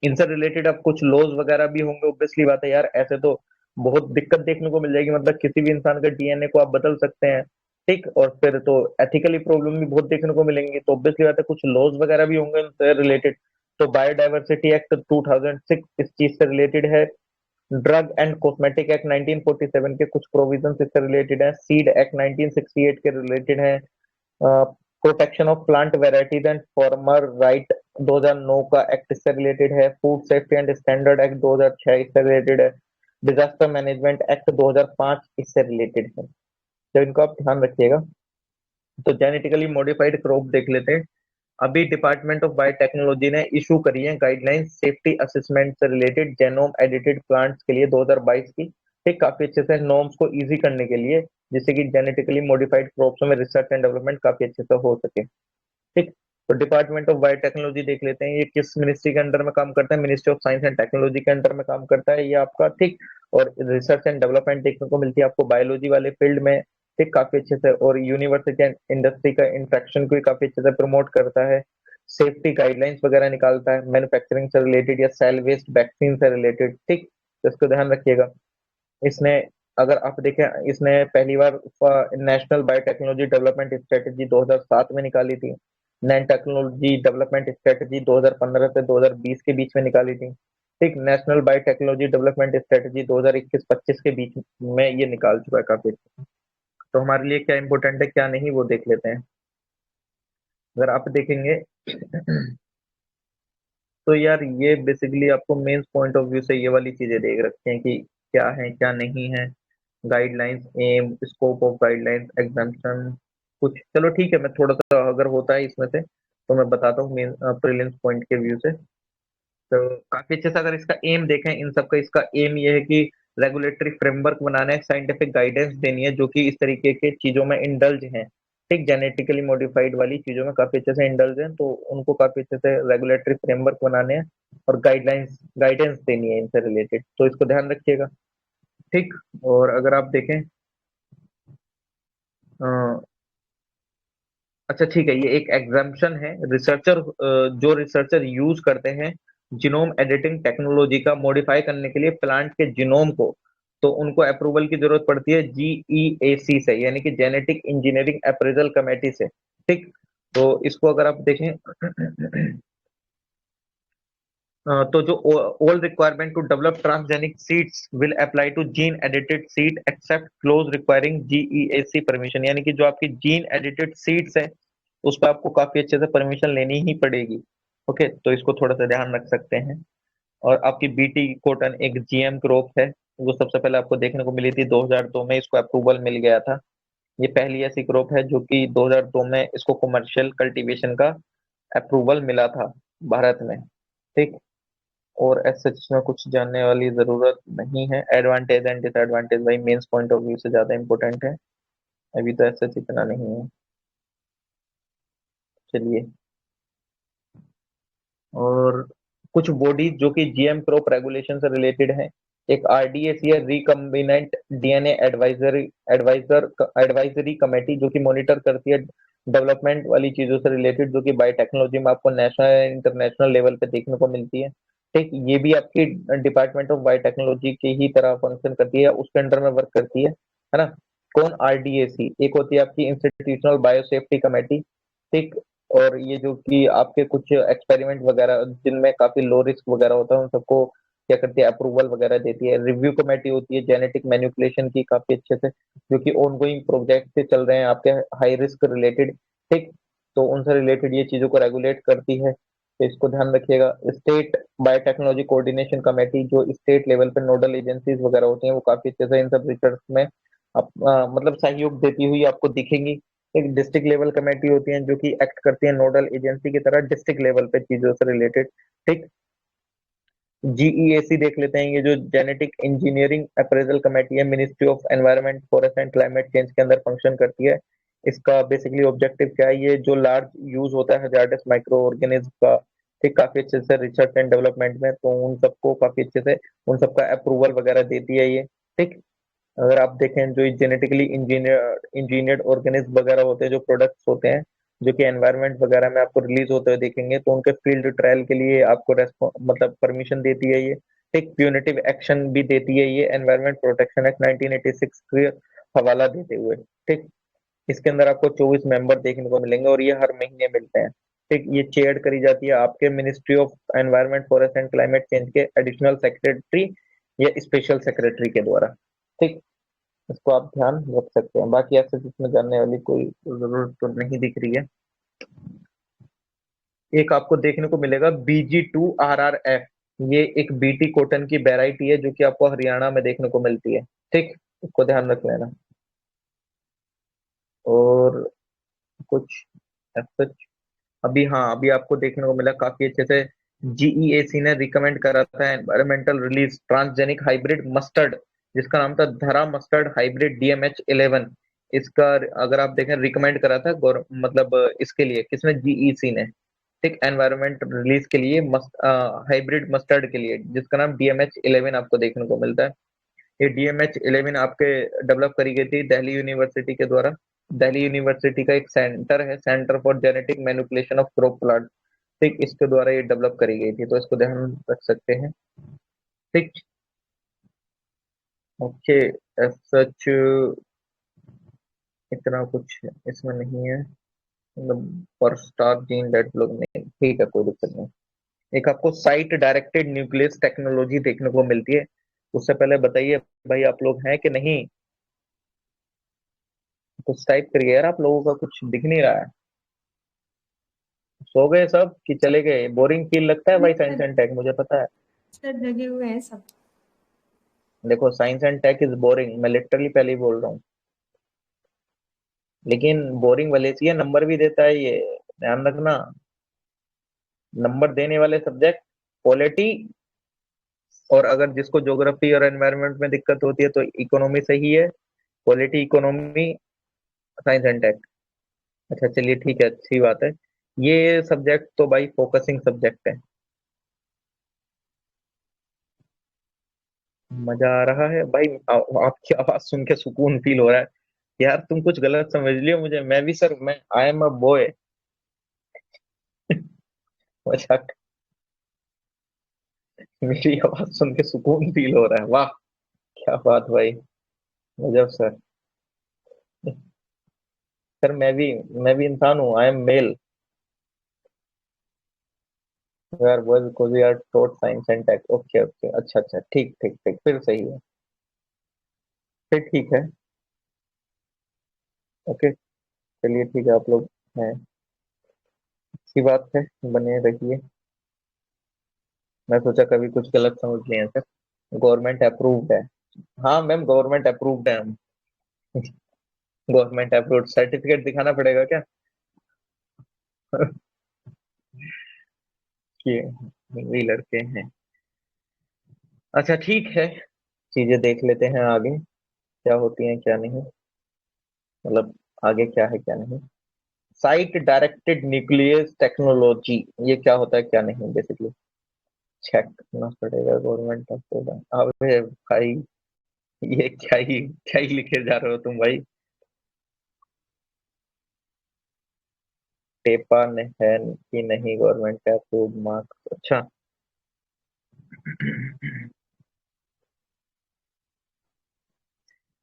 इनसे रिलेटेड अब कुछ लॉज वगैरह भी होंगे, ऑब्वियसली बात है यार, ऐसे तो बहुत दिक्कत देखने को मिल जाएगी, मतलब किसी भी इंसान का डीएनए को आप बदल सकते हैं, ठीक। और फिर तो एथिकली प्रॉब्लम भी बहुत देखने को मिलेंगी, तो ऑब्वियसली बात है कुछ लॉज वगैरह भी होंगे इनसे रिलेटेड। तो बायोडाइवर्सिटी एक्ट 2006 इस चीज से रिलेटेड है। ड्रग एंड कॉस्मेटिक एक्ट 1947 के कुछ प्रोविजन इससे रिलेटेड है। सीड एक्ट 1968 के रिलेटेड है। Protection of plant varieties and farmer right 2009 का एक्ट इससे रिलेटेड है। Food safety and standard act 2006 इससे रिलेटेड है। डिजास्टर मैनेजमेंट एक्ट 2005 इससे रिलेटेड है, तो इनको आप ध्यान रखिएगा। तो जेनेटिकली मॉडिफाइड क्रॉप देख लेते हैं। अभी डिपार्टमेंट ऑफ बायोटेक्नोलॉजी ने इशू करी है गाइडलाइंस सेफ्टी असेसमेंट से रिलेटेड जेनोम एडिटेड प्लांट्स के लिए 2022 की, ठीक। काफी अच्छे से नॉर्म्स को इजी करने के लिए, जिससे कि जेनेटिकली मॉडिफाइड क्रॉप्स में रिसर्च एंड डेवलपमेंट काफी अच्छे से हो सके, ठीक। तो डिपार्टमेंट ऑफ बायोटेक्नोलॉजी देख लेते हैं, ये किस मिनिस्ट्री के अंडर में काम करता है। Ministry of science and technology के अंडर में काम करता है ये आपका, ठीक। और रिसर्च एंड डेवलपमेंट देखने को मिलती है आपको बायोलॉजी वाले फील्ड में, ठीक, काफी अच्छे से। और यूनिवर्सिटी एंड इंडस्ट्री का इंटरेक्शन को भी काफी अच्छे से प्रमोट करता है। सेफ्टी गाइडलाइंस वगैरह निकालता है मैन्युफैक्चरिंग से रिलेटेड या सेल वेस्ट वैक्सीन से रिलेटेड, ठीक। तो इसको ध्यान रखिएगा। इसने, अगर आप देखें, इसने पहली बार नेशनल बायोटेक्नोलॉजी डेवलपमेंट स्ट्रेटेजी 2007 में निकाली थी। नैनो टेक्नोलॉजी डेवलपमेंट स्ट्रेटेजी 2015 से 2020 के बीच में निकाली थी, ठीक। नेशनल बायोटेक्नोलॉजी डेवलपमेंट स्ट्रेटेजी 2021-25 के बीच में ये निकाल चुका है काफी अच्छा। तो हमारे लिए क्या इंपॉर्टेंट है क्या नहीं वो देख लेते हैं। अगर आप देखेंगे तो यार ये बेसिकली आपको मेंस पॉइंट ऑफ व्यू से ये वाली चीजें देख रखते हैं कि क्या है क्या नहीं है। Guidelines, aim, scope of guidelines, exemption, कुछ चलो ठीक है, मैं थोड़ा सा अगर होता है इसमें से तो मैं बताता हूँ मेन प्रीलिम्स पॉइंट के व्यू से। तो काफी अच्छे से अगर इसका एम देखें, इन सबका इसका एम ये है कि रेगुलेटरी फ्रेमवर्क बनाना है, साइंटिफिक गाइडेंस देनी है जो कि इस तरीके के चीजों में इंडल्ज हैं, ठीक। जेनेटिकली मॉडिफाइड वाली चीजों में काफी अच्छे से इंडल्ज हैं, तो उनको काफी अच्छे से रेगुलेटरी फ्रेमवर्क बनाने हैं और गाइडलाइंस गाइडेंस देनी है इनसे रिलेटेड, तो इसको ध्यान रखिएगा, ठीक। और अगर आप देखें अच्छा ठीक है, ये एक एग्जाम्पशन है। रिसर्चर, जो रिसर्चर यूज करते हैं जीनोम एडिटिंग टेक्नोलॉजी का मॉडिफाई करने के लिए प्लांट के जीनोम को, तो उनको अप्रूवल की जरूरत पड़ती है जीईएसी से, यानी कि जेनेटिक इंजीनियरिंग अप्रेजल कमेटी से, ठीक। तो इसको अगर आप देखें तो जो all requirement to develop transgenic seeds will apply to gene edited seed except clause requiring GEAC permission, यानी कि जो आपकी जीन एडिटेड सीड्स है उस पर आपको काफी अच्छे से परमिशन लेनी ही पड़ेगी, ओके। तो इसको थोड़ा सा ध्यान रख सकते हैं। और आपकी बीटी कॉटन एक जीएम क्रॉप है, वो सबसे पहले आपको देखने को मिली थी 2002 में, इसको अप्रूवल मिल गया था। ये पहली ऐसी क्रॉप है जो कि 2002 में इसको कमर्शियल कल्टीवेशन का अप्रूवल मिला था भारत में, ठीक। और एज सच इसमें कुछ जानने वाली जरूरत नहीं है। एडवांटेज एंड डिसएडवांटेज भाई मेंस पॉइंट ऑफ व्यू से ज्यादा इंपॉर्टेंट है, अभी तो एज सच इतना नहीं है। चलिए, और कुछ बॉडी जो कि जीएम क्रॉप रेगुलेशन से रिलेटेड है। एक आरडीएस या recombinant DNA advisory advisory committee जो कि मॉनिटर करती है डेवलपमेंट वाली चीजों से रिलेटेड, जो कि बायोटेक्नोलॉजी में आपको नेशनल इंटरनेशनल लेवल पे देखने को मिलती है। ठीक, ये भी आपकी डिपार्टमेंट ऑफ बायोटेक्नोलॉजी की ही तरह फंक्शन करती है, उसके अंडर में वर्क करती है ना। कौन? आरडीएसी एक होती है आपकी इंस्टीट्यूशनल बायोसेफ्टी कमेटी। ठीक, और ये जो कि आपके कुछ एक्सपेरिमेंट वगैरह जिनमें काफी लो रिस्क वगैरह होता है उन सबको क्या करती है, अप्रूवल वगैरह देती है। रिव्यू कमेटी होती है जेनेटिक मैनिपुलेशन की, काफी अच्छे से, जो कि ऑनगोइंग प्रोजेक्ट से चल रहे हैं आपके हाई रिस्क रिलेटेड। ठीक, तो उनसे रिलेटेड ये चीजों को रेगुलेट करती है, तो इसको ध्यान रखिएगा। स्टेट बायोटेक्नोलॉजी कोऑर्डिनेशन कमेटी, जो स्टेट लेवल पे नोडल एजेंसीज वगैरह होती हैं, वो काफी अच्छे से इन सब रिसर्च में मतलब सहयोग देती हुई आपको दिखेंगी। एक डिस्ट्रिक्ट लेवल कमेटी होती है जो कि एक्ट करती है नोडल एजेंसी की तरह डिस्ट्रिक्ट लेवल पे चीजों से रिलेटेड। ठीक, जीईएसी देख लेते हैं, ये जो जेनेटिक इंजीनियरिंग अप्रेजल कमेटी है, ministry of environment forest and climate change के अंदर फंक्शन करती है। इसका बेसिकली ऑब्जेक्टिव क्या है? ये जो लार्ज यूज होता है हजार्डस माइक्रो ऑर्गेनिज्म का, ठीक, काफी अच्छे से रिसर्च एंड डेवलपमेंट में, तो उन सबको काफी अच्छे से उन सबका अप्रूवल वगैरह देती है ये। ठीक, अगर आप देखें जो जेनेटिकली इंजीनियर्ड ऑर्गेनिज्म वगैरह होते हैं, जो प्रोडक्ट्स होते हैं जो कि एनवायरनमेंट वगैरह में आपको रिलीज होते हुए देखेंगे, तो उनके फील्ड ट्रायल के लिए आपको मतलब परमिशन देती है ये। एक प्यूनिटिव एक्शन भी देती है ये एनवायरनमेंट प्रोटेक्शन एक्ट 1986 के हवाला देते हुए। ठीक, इसके अंदर आपको 24 मेंबर देखने को मिलेंगे और ये हर महीने मिलते हैं। ठीक, ये चेयर करी जाती है आपके ministry of environment forest and climate change के एडिशनल सेक्रेटरी या स्पेशल सेक्रेटरी के द्वारा। ठीक, इसको आप ध्यान रख सकते हैं। बाकी ऐसे इसमें जानने वाली कोई जरूरत तो नहीं दिख रही है। एक आपको देखने को मिलेगा BG2RRF, ये एक बीटी कॉटन की वेराइटी है जो कि आपको हरियाणा में देखने को मिलती है। ठीक, इसको ध्यान रख लेना। और कुछ सच अभी, हाँ, अभी आपको देखने को मिला काफी अच्छे से, जीईएसी ने रिकमेंड करा था environmental release transgenic hybrid mustard, जिसका नाम था धरा मस्टर्ड हाइब्रिड DMH11। इसका अगर आप देखें रिकमेंड करा था मतलब इसके लिए किसने? जीईसी ने। ठीक, एनवायरमेंट रिलीज के लिए हाइब्रिड मस्टर्ड के लिए, जिसका नाम DMH11 आपको देखने को मिलता है। ये DMH11 आपके डेवलप करी गई थी दिल्ली यूनिवर्सिटी के द्वारा। दिल्ली यूनिवर्सिटी का एक सेंटर है, centre for genetic manipulation of crop plant. ठीक, इसके द्वारा ये डेवलप करी गई थी, तो इसको ध्यान रख सकते हैं। ठीक, ओके। सच इतना कुछ इसमें नहीं है, मतलब फॉर स्टार जीन डेट लोग नहीं, ठीक है, कोई दिक्कत नहीं। एक आपको साइट डायरेक्टेड न्यूक्लियस टेक्नोलॉजी देखने को मिलती है। उससे पहले बताइए भाई, आप लोग हैं कि नहीं? कुछ टाइप करिए यार, आप लोगों का कुछ दिख नहीं रहा है। सो गए सब कि चले गए? बोरिंग फील लगता है भाई साइंस सर एंड टेक, मुझे पता है। सर जगे हुए हैं सब। देखो, science and tech is boring, मैं लिटरली पहले ही बोल रहा हूँ। लेकिन बोरिंग वलेसिया नंबर भी देता है ये, ध्यान रखना। नंबर देने वाले सब्जेक्ट पॉलिटी, और अगर जिसको ज्योग्राफी और एनवायरनमेंट में दिक्कत होती है तो इकोनॉमी सही है। Polity, economy, science and tech. अच्छा चलिए ठीक है, अच्छी बात है। ये सब्जेक्ट तो भाई फोकसिंग सब्जेक्ट है। मजा आ रहा है भाई, आपकी आवाज सुन के सुकून फील हो रहा है। यार तुम कुछ गलत समझ लियो मुझे, मैं भी सर, मैं आई एम अ बॉय। मजाक। मेरी आवाज सुन के सुकून फील हो रहा है, वाह, क्या बात भाई, गजब सर। सर मैं भी इंसान हूँ, आई एम मेल। यार boys because we are taught science and tech, okay okay, अच्छा अच्छा, ठीक ठीक ठीक, फिर सही है, फिर ठीक है। ओके, चलिए ठीक है, आप लोग हैं, अच्छी बात है, बने रहिए। मैं सोचा कभी कुछ गलत समझ लिया सर। गवर्नमेंट अप्रूव्ड है। हाँ मैम, गवर्नमेंट अप्रूव्ड है हम। गवर्नमेंट अप्रूव्ड सर्टिफिकेट दिखाना पड़ेगा क्या? कि वही लड़के हैं। अच्छा ठीक है, चीजें देख लेते हैं आगे क्या होती हैं क्या नहीं, मतलब आगे क्या है क्या नहीं। साइट डायरेक्टेड न्यूक्लियस टेक्नोलॉजी, ये क्या होता है क्या नहीं बेसिकली, चेक करना पड़ेगा गवर्नमेंट ऑफ। अबे भाई, ये क्या ही लिखे जा रहे हो तुम भाई। टेपा है कि नहीं गवर्नमेंट का अप्रूव्ड मार्क्स? अच्छा।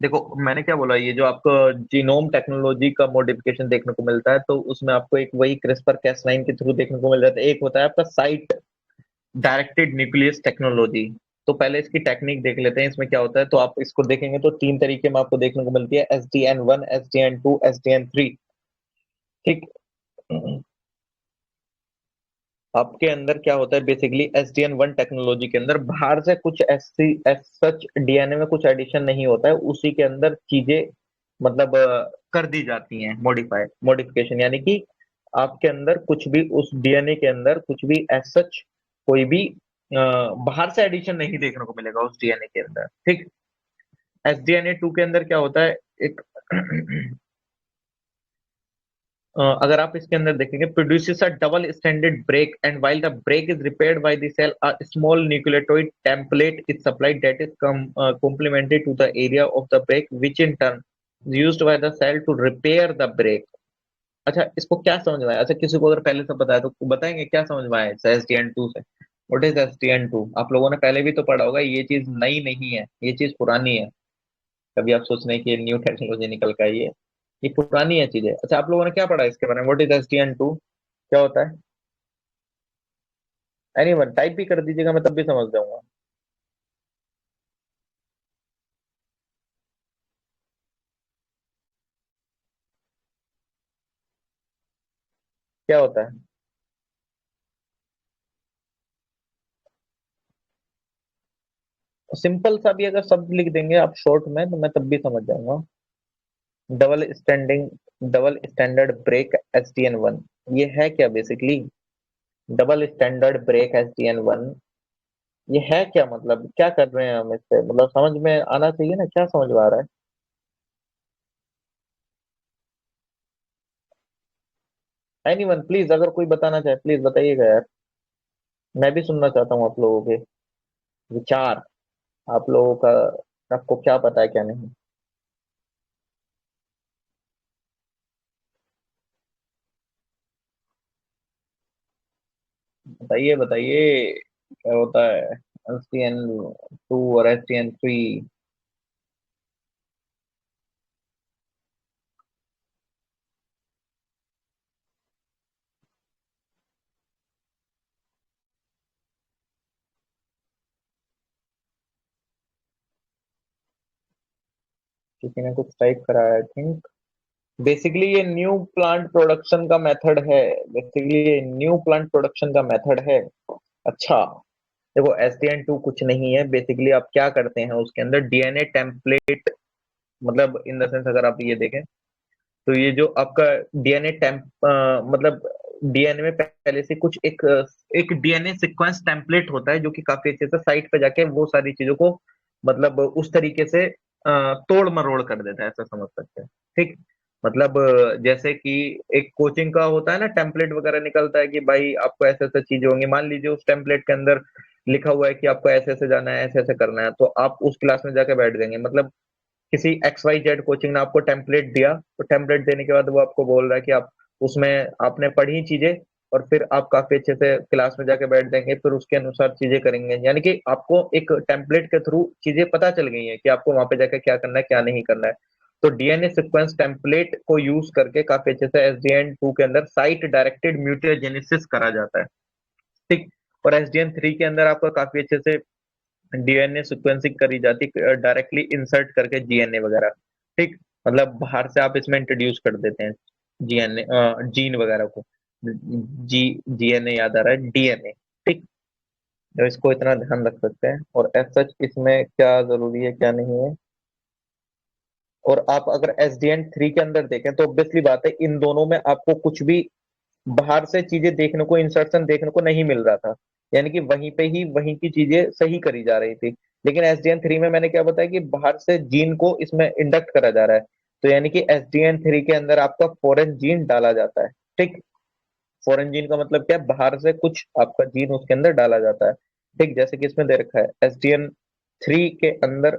देखो मैंने क्या बोला, ये जो आपको जीनोम टेक्नोलॉजी का मॉडिफिकेशन देखने को मिलता है, तो उसमें आपको एक वही क्रिस्पर कैस9 के थ्रू देखने को मिल जाता है। एक होता है आपका साइट डायरेक्टेड न्यूक्लियस टेक्नोलॉजी। तो पहले इसकी टेक्निक देख लेते हैं, इसमें क्या होता है। तो आप इसको देखेंगे तो तीन तरीके में आपको देखने को मिलती है: SDN1, SDN2, SDN3। ठीक। आपके अंदर क्या होता है बेसिकली, SDN1 टेक्नोलॉजी के अंदर बाहर से कुछ ऐसी सच डीएनए में कुछ एडिशन नहीं होता है, उसी के अंदर चीजें मतलब कर दी जाती हैं, मॉडिफिकेशन। यानी कि आपके अंदर कुछ भी उस डीएनए के अंदर कुछ भी एज सच कोई भी बाहर से एडिशन नहीं देखने को मिलेगा उस डीएनए के अंदर। ठीक। SDNA2 के अंदर क्या होता है, एक अगर आप इसके अंदर देखेंगे, produces a double standard break and while the break is repaired by the cell a small nucleotide template is supplied that is complementary to the area of the break which in turn is used by the cell to repair the break। अच्छा, इसको क्या समझ में आया? अच्छा, किसी को अगर पहले से बताया तो बताएंगे क्या समझ में आया SDN2 से? What is SDN2? आप लोगों ने पहले भी तो पढ़ा होगा, ये चीज नई नहीं है, ये चीज पुरानी है। कभी आप सोच रहे हैं कि न्यू टेक्नोलॉजी निकल कर आई है, ये पुरानी है चीजें। अच्छा, आप लोगों ने क्या पढ़ा इसके बारे में? व्हाट इज SDN2, क्या होता है? एनीवन टाइप भी कर दीजिएगा, मैं तब भी समझ जाऊंगा। क्या होता है? सिंपल सा भी अगर शब्द लिख देंगे आप शॉर्ट में, तो मैं तब भी समझ जाऊंगा। डबल स्टैंडर्ड ब्रेक SDN1, ये है क्या basically? Double standard break SDN1, ये है क्या? मतलब क्या कर रहे हैं हम इससे? मतलब समझ में आना चाहिए ना, क्या समझ में आ रहा है? एनीवन प्लीज, अगर कोई बताना चाहे प्लीज बताइएगा यार, मैं भी सुनना चाहता हूँ आप लोगों के विचार। आप लोगों का, आपको क्या पता है क्या नहीं? बताइए बताइए, क्या होता है SDN2 और SDN3? किसी ने कुछ टाइप करा है आई थिंक। बेसिकली ये न्यू प्लांट प्रोडक्शन का मेथड है। बेसिकली ये न्यू प्लांट प्रोडक्शन का मेथड है। अच्छा, देखो SDN2 कुछ नहीं है बेसिकली। आप क्या करते हैं उसके अंदर, डीएनए टेम्पलेट, मतलब इन द सेंस अगर आप ये देखें तो ये जो आपका डीएनए मतलब डीएनए में पहले से कुछ एक डीएनए सीक्वेंस टेम्पलेट होता है, जो कि काफी अच्छे से साइट पे जाके वो सारी चीजों को मतलब उस तरीके से तोड़ मरोड़ कर देता है, ऐसा समझ सकते हैं। ठीक। मतलब जैसे कि एक कोचिंग का होता है ना, टेम्पलेट वगैरह निकलता है कि भाई आपको ऐसे ऐसे चीजें होंगी। मान लीजिए उस टेम्पलेट के अंदर लिखा हुआ है कि आपको ऐसे ऐसे जाना है, ऐसे ऐसे करना है, तो आप उस क्लास में जाके बैठ जाएंगे। मतलब किसी XYZ कोचिंग ने आपको टेम्पलेट दिया, तो टेम्पलेट देने के बाद वो आपको बोल रहा है कि आप उसमें आपने पढ़ी चीजें, और फिर आप काफी अच्छे से क्लास में जाके बैठ जाएंगे, फिर उसके अनुसार चीजें करेंगे। यानी कि आपको एक टेम्पलेट के थ्रू चीजें पता चल गई हैं कि आपको वहां पे जाके क्या करना है क्या नहीं करना है। तो डीएनए सीक्वेंस टेम्पलेट को यूज करके काफी अच्छे से SDN2 के अंदर साइट डायरेक्टेड म्यूटेजेनेसिस करा जाता है। ठीक। और SDN3 के अंदर आपका काफी अच्छे से डीएनए सीक्वेंसिंग करी जाती डायरेक्टली इंसर्ट करके जीएनए वगैरह। ठीक। मतलब बाहर से आप इसमें इंट्रोड्यूस कर देते हैं जीएनए, जीन वगैरह को। जी, जीएनए याद आ रहा है, डीएनए। ठीक। तो इसको इतना ध्यान रख सकते हैं, और एज सच इसमें क्या जरूरी है क्या नहीं है। और आप अगर SDN3 के अंदर देखें तो ऑब्वियसली बात है, इन दोनों में आपको कुछ भी बाहर से चीजें देखने को, इंसर्शन देखने को नहीं मिल रहा था। यानी कि वहीं पे ही वहीं की चीजें सही करी जा रही थी। लेकिन SDN3 में मैंने क्या बताया कि बाहर से जीन को इसमें इंडक्ट करा जा रहा है। तो यानी कि SDN3 के अंदर आपका फॉरेन जीन डाला जाता है। ठीक। फॉरेन जीन का मतलब क्या है? बाहर से कुछ आपका जीन उसके अंदर डाला जाता है। ठीक। जैसे कि इसमें दे रखा है SDN3 के अंदर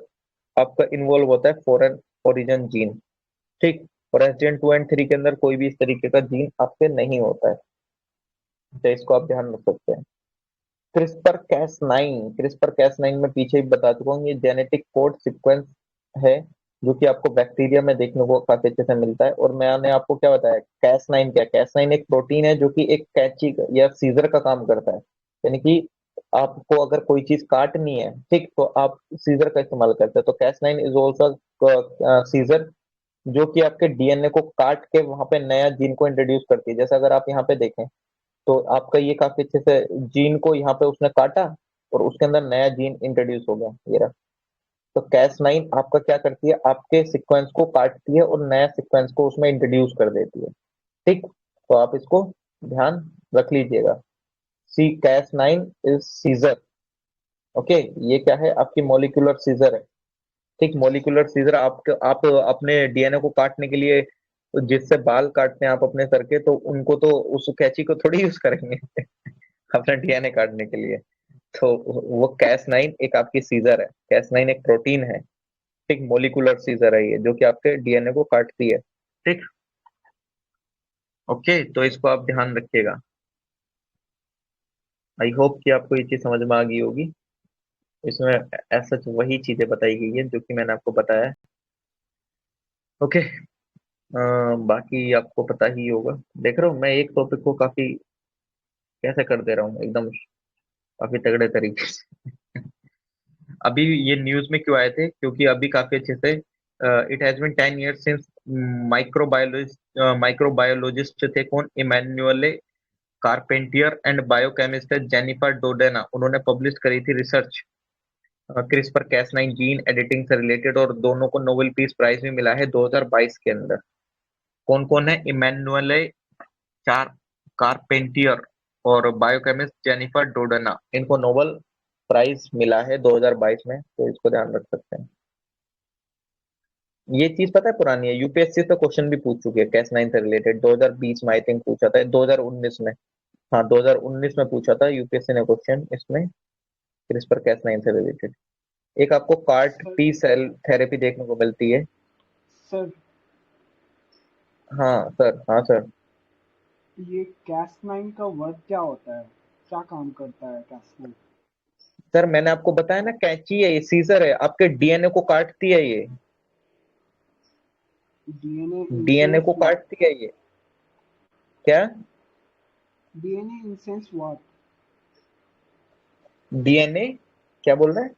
आपका इन्वॉल्व होता है फॉरेन ओरिजिन जीन। ठीक। और SGN2 and 3 के अंदर कोई भी इस तरीके का जीन आपके नहीं होता है, तो इसको आप ध्यान रख सकते हैं। क्रिस्पर कैस9 में पीछे भी बता चुका हूँ, ये जेनेटिक कोड सीक्वेंस है जो कि आपको बैक्टीरिया में देखने को काफी अच्छे से मिलता है। और मैंने आपको क्या बताया, कैस9 क्या, कैस9 एक प्रोटीन है जो कि एक कैंची या सीजर का काम करता है। यानी कि आपको अगर कोई चीज काटनी है, ठीक, तो आप सीजर का इस्तेमाल करते हैं। तो कैस9 इज ऑल्सो सीजर, जो कि आपके डीएनए को काट के वहां पे नया जीन को इंट्रोड्यूस करती है। जैसे अगर आप यहाँ पे देखें तो आपका ये काफी अच्छे से जीन को यहाँ पे उसने काटा और उसके अंदर नया जीन इंट्रोड्यूस हो गया, ये रहा। तो कैस9 आपका क्या करती है, आपके सीक्वेंस को काटती है और नया सीक्वेंस को उसमें इंट्रोड्यूस कर देती है, ठीक। तो आप इसको ध्यान रख लीजिएगा, सी कैस9 इज सीजर। ओके, ये क्या है, आपकी मॉलिक्यूलर सीजर है, ठीक। मॉलिक्यूलर सीजर आप अपने डीएनए को काटने के लिए जिससे बाल काटते हैं आप अपने सर के, तो उनको तो उस कैंची को थोड़ी यूज करेंगे अपना डीएनए काटने के लिए। तो वो कैस9 एक आपकी सीजर है, कैस9 एक प्रोटीन है, ठीक, मोलिकुलर सीजर है ये, जो कि आपके डीएनए को काटती है, ठीक। ओके, तो इसको आप ध्यान रखिएगा। आई होप कि आपको ये चीज समझ में आ गई होगी। इसमें ऐसा वही चीजें बताई गई है जो कि मैंने आपको बताया है। ओके, बाकी आपको पता ही होगा। देख रहा हूँ मैं एक टॉपिक को काफी कैसे कर दे रहा हूँ एकदम काफी तगड़े तरीके से अभी ये न्यूज में क्यों आए थे, क्योंकि अभी काफी अच्छे से it has been 10 years since microbiologist थे कौन, Emmanuelle Charpentier and biochemist Jennifer Doudna, उन्होंने पब्लिश करी थी रिसर्च क्रिस्पर कैस9 जीन एडिटिंग से रिलेटेड, और दोनों को नोबेल पीस प्राइज भी मिला है 2022 के अंदर। कौन कौन है, इमैनुअले चार कारपेंटियर और बायोकेमिस्ट जेनिफर डोडेना, इनको नोबेल प्राइज मिला है 2022 में, तो इसको ध्यान रख सकते हैं। ये चीज पता है पुरानी है, यूपीएससी से क्वेश्चन भी पूछ चुके हैं कैस9 से रिलेटेड, 2020 में आई थिंक पूछा था, 2019 में, हाँ 2019 में पूछा था यूपीएससी ने क्वेश्चन इसमें क्रिस्पर कैस9 से रिलेटेड। एक आपको CAR T sir T cell therapy देखने को मिलती है। सर हाँ सर, हाँ सर। ये कैस9 का वर्क क्या होता है, क्या काम करता है कैस9? सर मैंने आपको बताया ना, कैंची है ये, सीजर है, आपके डीएनए को काटती है ये, डीएनए डीएनए इंसेंस को व्हाट? काटती है ये। क्या, डीएनए इंसेंस व्हाट? डीएनए क्या बोल रहे हैं?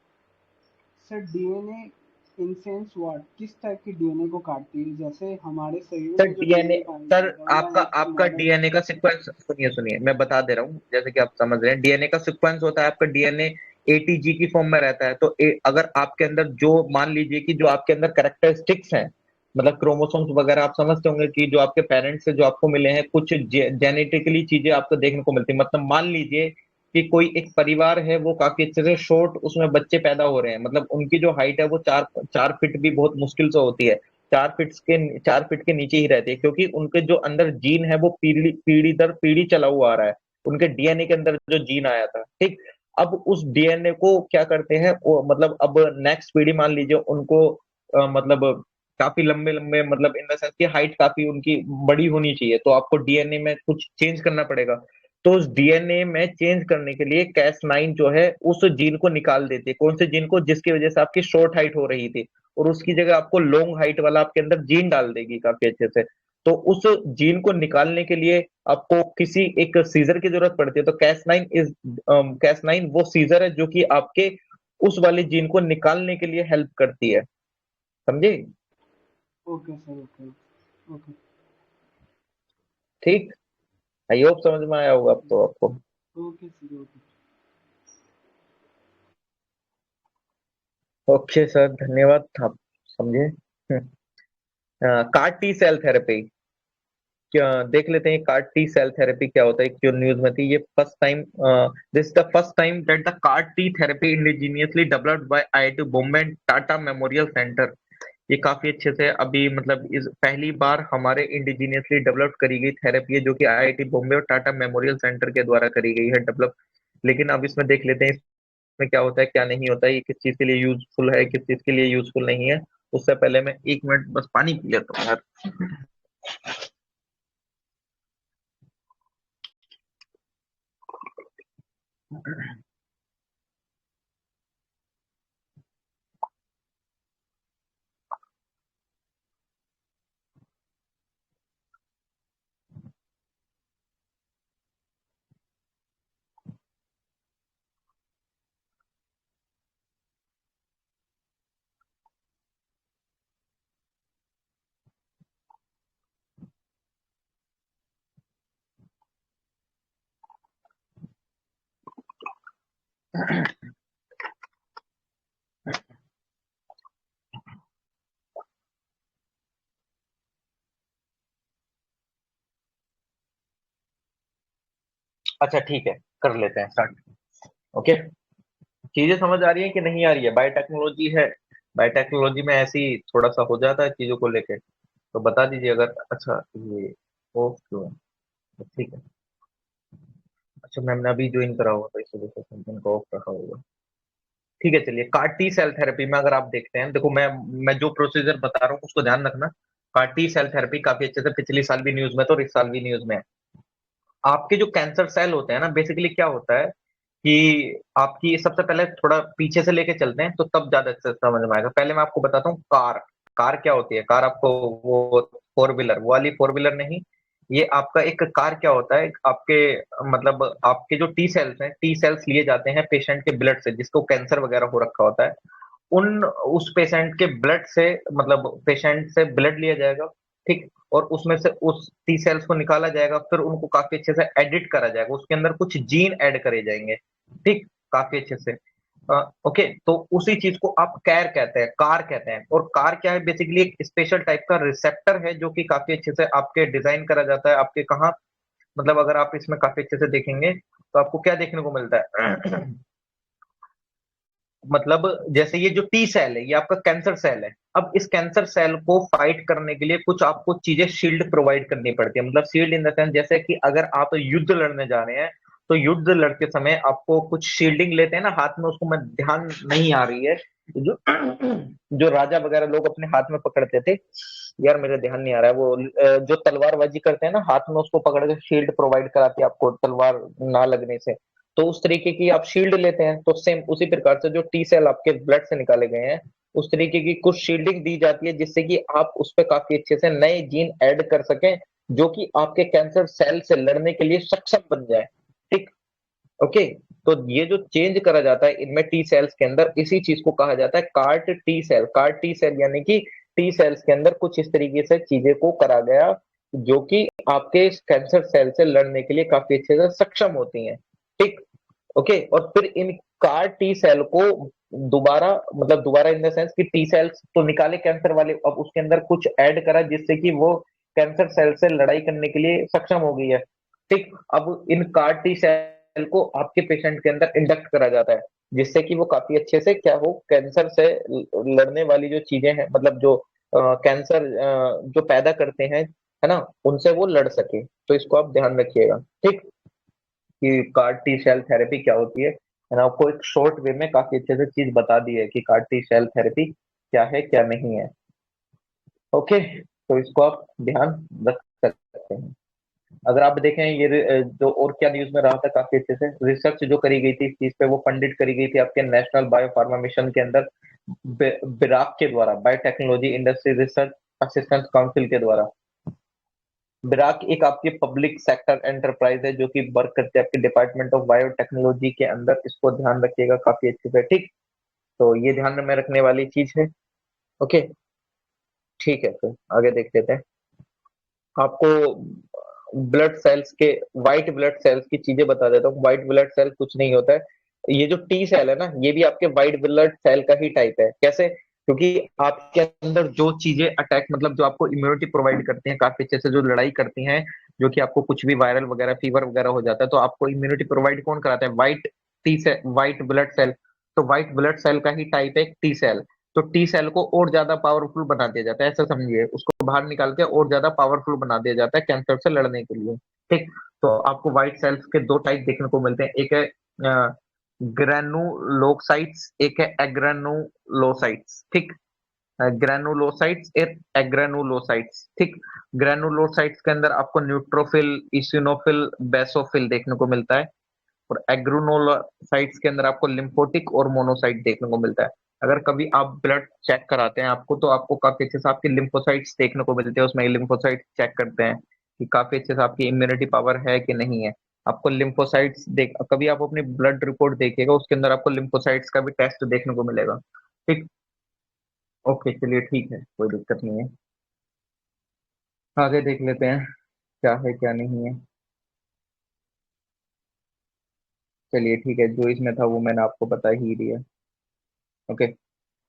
सर डीएनए इंसेंस व्हाट, किस टाइप की डीएनए को काटती है? जैसे हमारे शरीर सर में जो डीएनए, डीएनए पाया सर जाता है आपका वो एक आपका मॉडल। डीएनए का सीक्वेंस सुनिए सुनिए, मैं बता दे रहा हूँ, जैसे कि आप समझ रहे हैं, डीएनए का सीक्वेंस होता है आपका, डीएनए एटीजी की फॉर्म में रहता है। तो अगर आपके अंदर जो मान लीजिए कि जो आपके अंदर कैरेक्टरिस्टिक्स हैं, मतलब क्रोमोसोम्स वगैरह, आप समझते होंगे कि जो आपके पेरेंट्स से जो आपको मिले हैं, कुछ जेनेटिकली चीजें आपको देखने को मिलती है। मतलब मान लीजिए कि कोई एक परिवार है, वो काफी अच्छे से शॉर्ट उसमें बच्चे पैदा हो रहे हैं, मतलब उनकी जो हाइट है वो 4 4 फीट भी बहुत मुश्किल से होती है, 4 फीट के नीचे ही रहते हैं, क्योंकि उनके जो अंदर जीन है वो पीढ़ी पीढ़ी दर पीढ़ी चला हुआ आ रहा है, उनके डीएनए के अंदर जो जीन आया था, ठीक। अब उस डीएनए को क्या करते हैं वो, मतलब अब नेक्स्ट पीढ़ी मान लीजिए उनको मतलब काफी लंबे लंबे, मतलब इन द सेंस की हाइट काफी उनकी बड़ी होनी चाहिए, तो आपको डीएनए में कुछ चेंज करना पड़ेगा। तो उस डीएनए में चेंज करने के लिए कैस9 जो है उस जीन को निकाल देती है, कौन से जीन को, जिसकी वजह से आपकी शॉर्ट हाइट हो रही थी, और उसकी जगह आपको लॉन्ग हाइट वाला आपके अंदर जीन डाल देगी काफी अच्छे से। तो उस जीन को निकालने के लिए आपको किसी एक सीजर की जरूरत पड़ती है। तो कैस9 वो सीजर है जो कि आपके उस वाले जीन को निकालने के लिए हेल्प करती है, समझे? ओके सर, ओके ओके ठीक, आई होप समझ में आया होगा अब तो आपको। Okay sir, okay. Okay sir, धन्यवाद, आप समझे। कार टी सेल थेरेपी क्या, देख लेते हैं कार टी सेल थेरेपी क्या होता है, जो न्यूज में थी। ये first time, this the first time that the car T therapy indigenously developed by IIT Bombay and Tata memorial centre. ये काफी अच्छे से अभी, मतलब इस पहली बार हमारे इंडिजीनियसली डेवलप करी गई थेरेपी है, जो कि आईआईटी बॉम्बे और टाटा मेमोरियल सेंटर के द्वारा करी गई है डेवलप। लेकिन अब इसमें देख लेते हैं इसमें क्या होता है क्या नहीं होता है, ये किस चीज के लिए यूजफुल है, किस चीज के लिए यूजफुल नहीं है, उससे पहले मैं 1 मिनट बस पानी पी लेता हूँ यार। अच्छा ठीक है, कर लेते हैं स्टार्ट। ओके, चीजें समझ आ रही है कि नहीं आ रही है? बायोटेक्नोलॉजी है, बायोटेक्नोलॉजी में ऐसे ही थोड़ा सा हो जाता है चीजों को लेके, तो बता दीजिए अगर। अच्छा ये ऑफ क्यों है? ठीक है। अच्छा मैंने अभी ज्वाइन करा हुआ था, इस वजह से इनको ऑफ रखा होगा। ठीक है चलिए, कार टी सेल थेरेपी में अगर आप देखते हैं, देखो मैं जो प्रोसीजर बता रहा हूँ उसको ध्यान रखना। कार टी सेल थेरेपी काफी अच्छे से पिछले साल भी न्यूज में था और इस साल भी न्यूज में है। आपके जो कैंसर सेल होते हैं ना, बेसिकली क्या होता है कि आपकी, सबसे पहले थोड़ा पीछे से लेके चलते हैं तो तब ज्यादा अच्छे से समझ में आएगा। पहले मैं आपको बताता हूँ कार। कार क्या होती है? कार आपको वो फोर व्हीलर, वो वाली फोर व्हीलर नहीं, ये आपका एक कार क्या होता है, आपके मतलब आपके जो टी सेल्स हैं, टी सेल्स लिए जाते हैं पेशेंट के ब्लड से, जिसको कैंसर वगैरह हो रखा होता है। उन उस पेशेंट के ब्लड से, मतलब पेशेंट से ब्लड लिया जाएगा, ठीक, और उसमें से उस टी सेल्स को निकाला जाएगा, फिर उनको काफी अच्छे से एडिट करा जाएगा, उसके अंदर कुछ जीन ऐड करे जाएंगे, ठीक, काफी अच्छे से। ओके, तो उसी चीज को आप कैर कहते हैं, कार कहते हैं। और कार क्या है? बेसिकली एक स्पेशल टाइप का रिसेप्टर है जो कि काफी अच्छे से आपके डिजाइन करा जाता है, आपके कहाँ, मतलब अगर आप इसमें काफी अच्छे से देखेंगे तो आपको क्या देखने को मिलता है? मतलब जैसे ये जो टी सेल है, ये आपका कैंसर सेल है। अब इस कैंसर सेल को फाइट करने के लिए कुछ आपको चीजें, शील्ड प्रोवाइड करनी पड़ती है। मतलब शील्ड इन द सेंस, जैसे कि अगर आप युद्ध लड़ने जा रहे हैं तो युद्ध लड़ते समय आपको कुछ शील्डिंग लेते हैं ना हाथ में, उसको मैं ध्यान नहीं आ रही है, जो जो राजा वगैरह लोग अपने हाथ में पकड़ते थे, यार मेरे ध्यान नहीं आ रहा है वो, जो तलवारबाजी करते हैं ना हाथ में, उसको पकड़ के शील्ड प्रोवाइड कराती है आपको तलवार ना लगने से। तो उस तरीके की आप शील्ड लेते हैं, तो सेम उसी प्रकार से जो टी सेल आपके ब्लड से निकाले गए हैं, उस तरीके की कुछ शील्डिंग दी जाती है, जिससे कि आप उस पर काफी अच्छे से नए जीन ऐड कर सकें, जो कि आपके कैंसर सेल से लड़ने के लिए सक्षम बन जाए, ठीक। ओके, तो ये जो चेंज करा जाता है इनमें टी सेल्स के अंदर, इसी चीज को कहा जाता है CAR T T cell. CAR T T cell यानी कि टी सेल्स के अंदर कुछ इस तरीके से चीजें को करा गया, जो कि आपके कैंसर सेल से लड़ने के लिए काफी अच्छे से सक्षम होती हैं, ठीक। ओके, और फिर इन कार टी सेल को दोबारा, मतलब दोबारा इन द सेंस कि टी सेल्स तो निकाले कैंसर वाले, अब उसके अंदर कुछ ऐड करा जिससे कि वो कैंसर सेल से लड़ाई करने के लिए सक्षम हो गई है, ठीक। अब इन कार टी सेल को आपके पेशेंट के अंदर इंडक्ट करा जाता है, जिससे कि वो काफी अच्छे से क्या हो, कैंसर से लड़ने वाली जो चीजें हैं, मतलब जो कैंसर जो पैदा करते हैं, है ना, उनसे वो लड़ सके। तो इसको आप ध्यान रखिएगा, ठीक, कि कार टी सेल थेरेपी क्या होती है। मैंने आपको एक शॉर्ट वे में काफी अच्छे से चीज बता दी है कि कार टी सेल थेरेपी क्या है क्या नहीं है। ओके, तो इसको आप ध्यान रख सकते हैं। अगर आप देखें ये जो और क्या न्यूज में रहा था काफी अच्छे से, रिसर्च जो करी गई थी इस चीज पे, वो फंडेड करी गई थी आपके नेशनल बायो फार्मा मिशन के अंदर, बिराक के द्वारा, biotechnology industry research assistance council के द्वारा। बिराक एक आपकी पब्लिक सेक्टर एंटरप्राइज है जो कि वर्क करती है आपके डिपार्टमेंट ऑफ बायोटेक्नोलॉजी के अंदर, इसको ध्यान रखिएगा काफी अच्छे से, ठीक। तो ये ध्यान में रखने वाली चीज है। ओके, ठीक है, फिर आगे देख लेते हैं। आपको ब्लड सेल्स के, व्हाइट ब्लड सेल्स की चीजें बता देता हूँ। व्हाइट ब्लड सेल कुछ नहीं होता है, ये जो टी सेल है ना, ये भी आपके व्हाइट ब्लड सेल का ही टाइप है। कैसे? क्योंकि आपके अंदर जो चीजें अटैक, मतलब जो आपको इम्यूनिटी प्रोवाइड करती हैं काफी अच्छे से, जो लड़ाई करती हैं, जो कि आपको कुछ भी वायरल वगैरह फीवर वगैरह हो जाता है तो आपको इम्यूनिटी प्रोवाइड कौन कराता है? White T cell, white blood cell. तो व्हाइट ब्लड सेल का ही टाइप है टी सेल। तो टी सेल को और ज्यादा पावरफुल बना दिया जाता है, ऐसा समझिए, उसको बाहर निकाल के और ज्यादा पावरफुल बना दिया जाता है कैंसर से लड़ने के लिए, ठीक। तो आपको व्हाइट सेल्स के दो टाइप देखने को मिलते हैं, एक है ग्रेनुलोसाइट्स, एक है एग्रेनुलोसाइट्स, ठीक। ग्रेनुलोसाइट्स एग्रेनुलोसाइट्स, ठीक। ग्रेनुलोसाइट्स के अंदर आपको न्यूट्रोफिल, इसिनोफिल, बेसोफिल देखने को मिलता है। और एग्रेनुलोसाइट्स के अंदर आपको लिम्फोटिक और मोनोसाइट देखने को मिलता है। अगर कभी आप ब्लड चेक कराते हैं आपको, तो आपको काफी अच्छे से आपकी लिम्फोसाइट्स देखने को मिलते हैं, उसमें लिम्फोसाइट चेक करते हैं कि काफी अच्छे से आपकी इम्यूनिटी पावर है कि नहीं है। आपको लिम्फोसाइट्स देख, कभी आप अपनी ब्लड रिपोर्ट देखिएगा, उसके अंदर आपको लिम्फोसाइट्स का भी टेस्ट देखने को मिलेगा, ठीक। ओके, चलिए ठीक है, कोई दिक्कत नहीं है। आगे देख लेते हैं क्या है क्या नहीं है। चलिए ठीक है, जो इसमें था वो मैंने आपको बता ही दिया। ओके,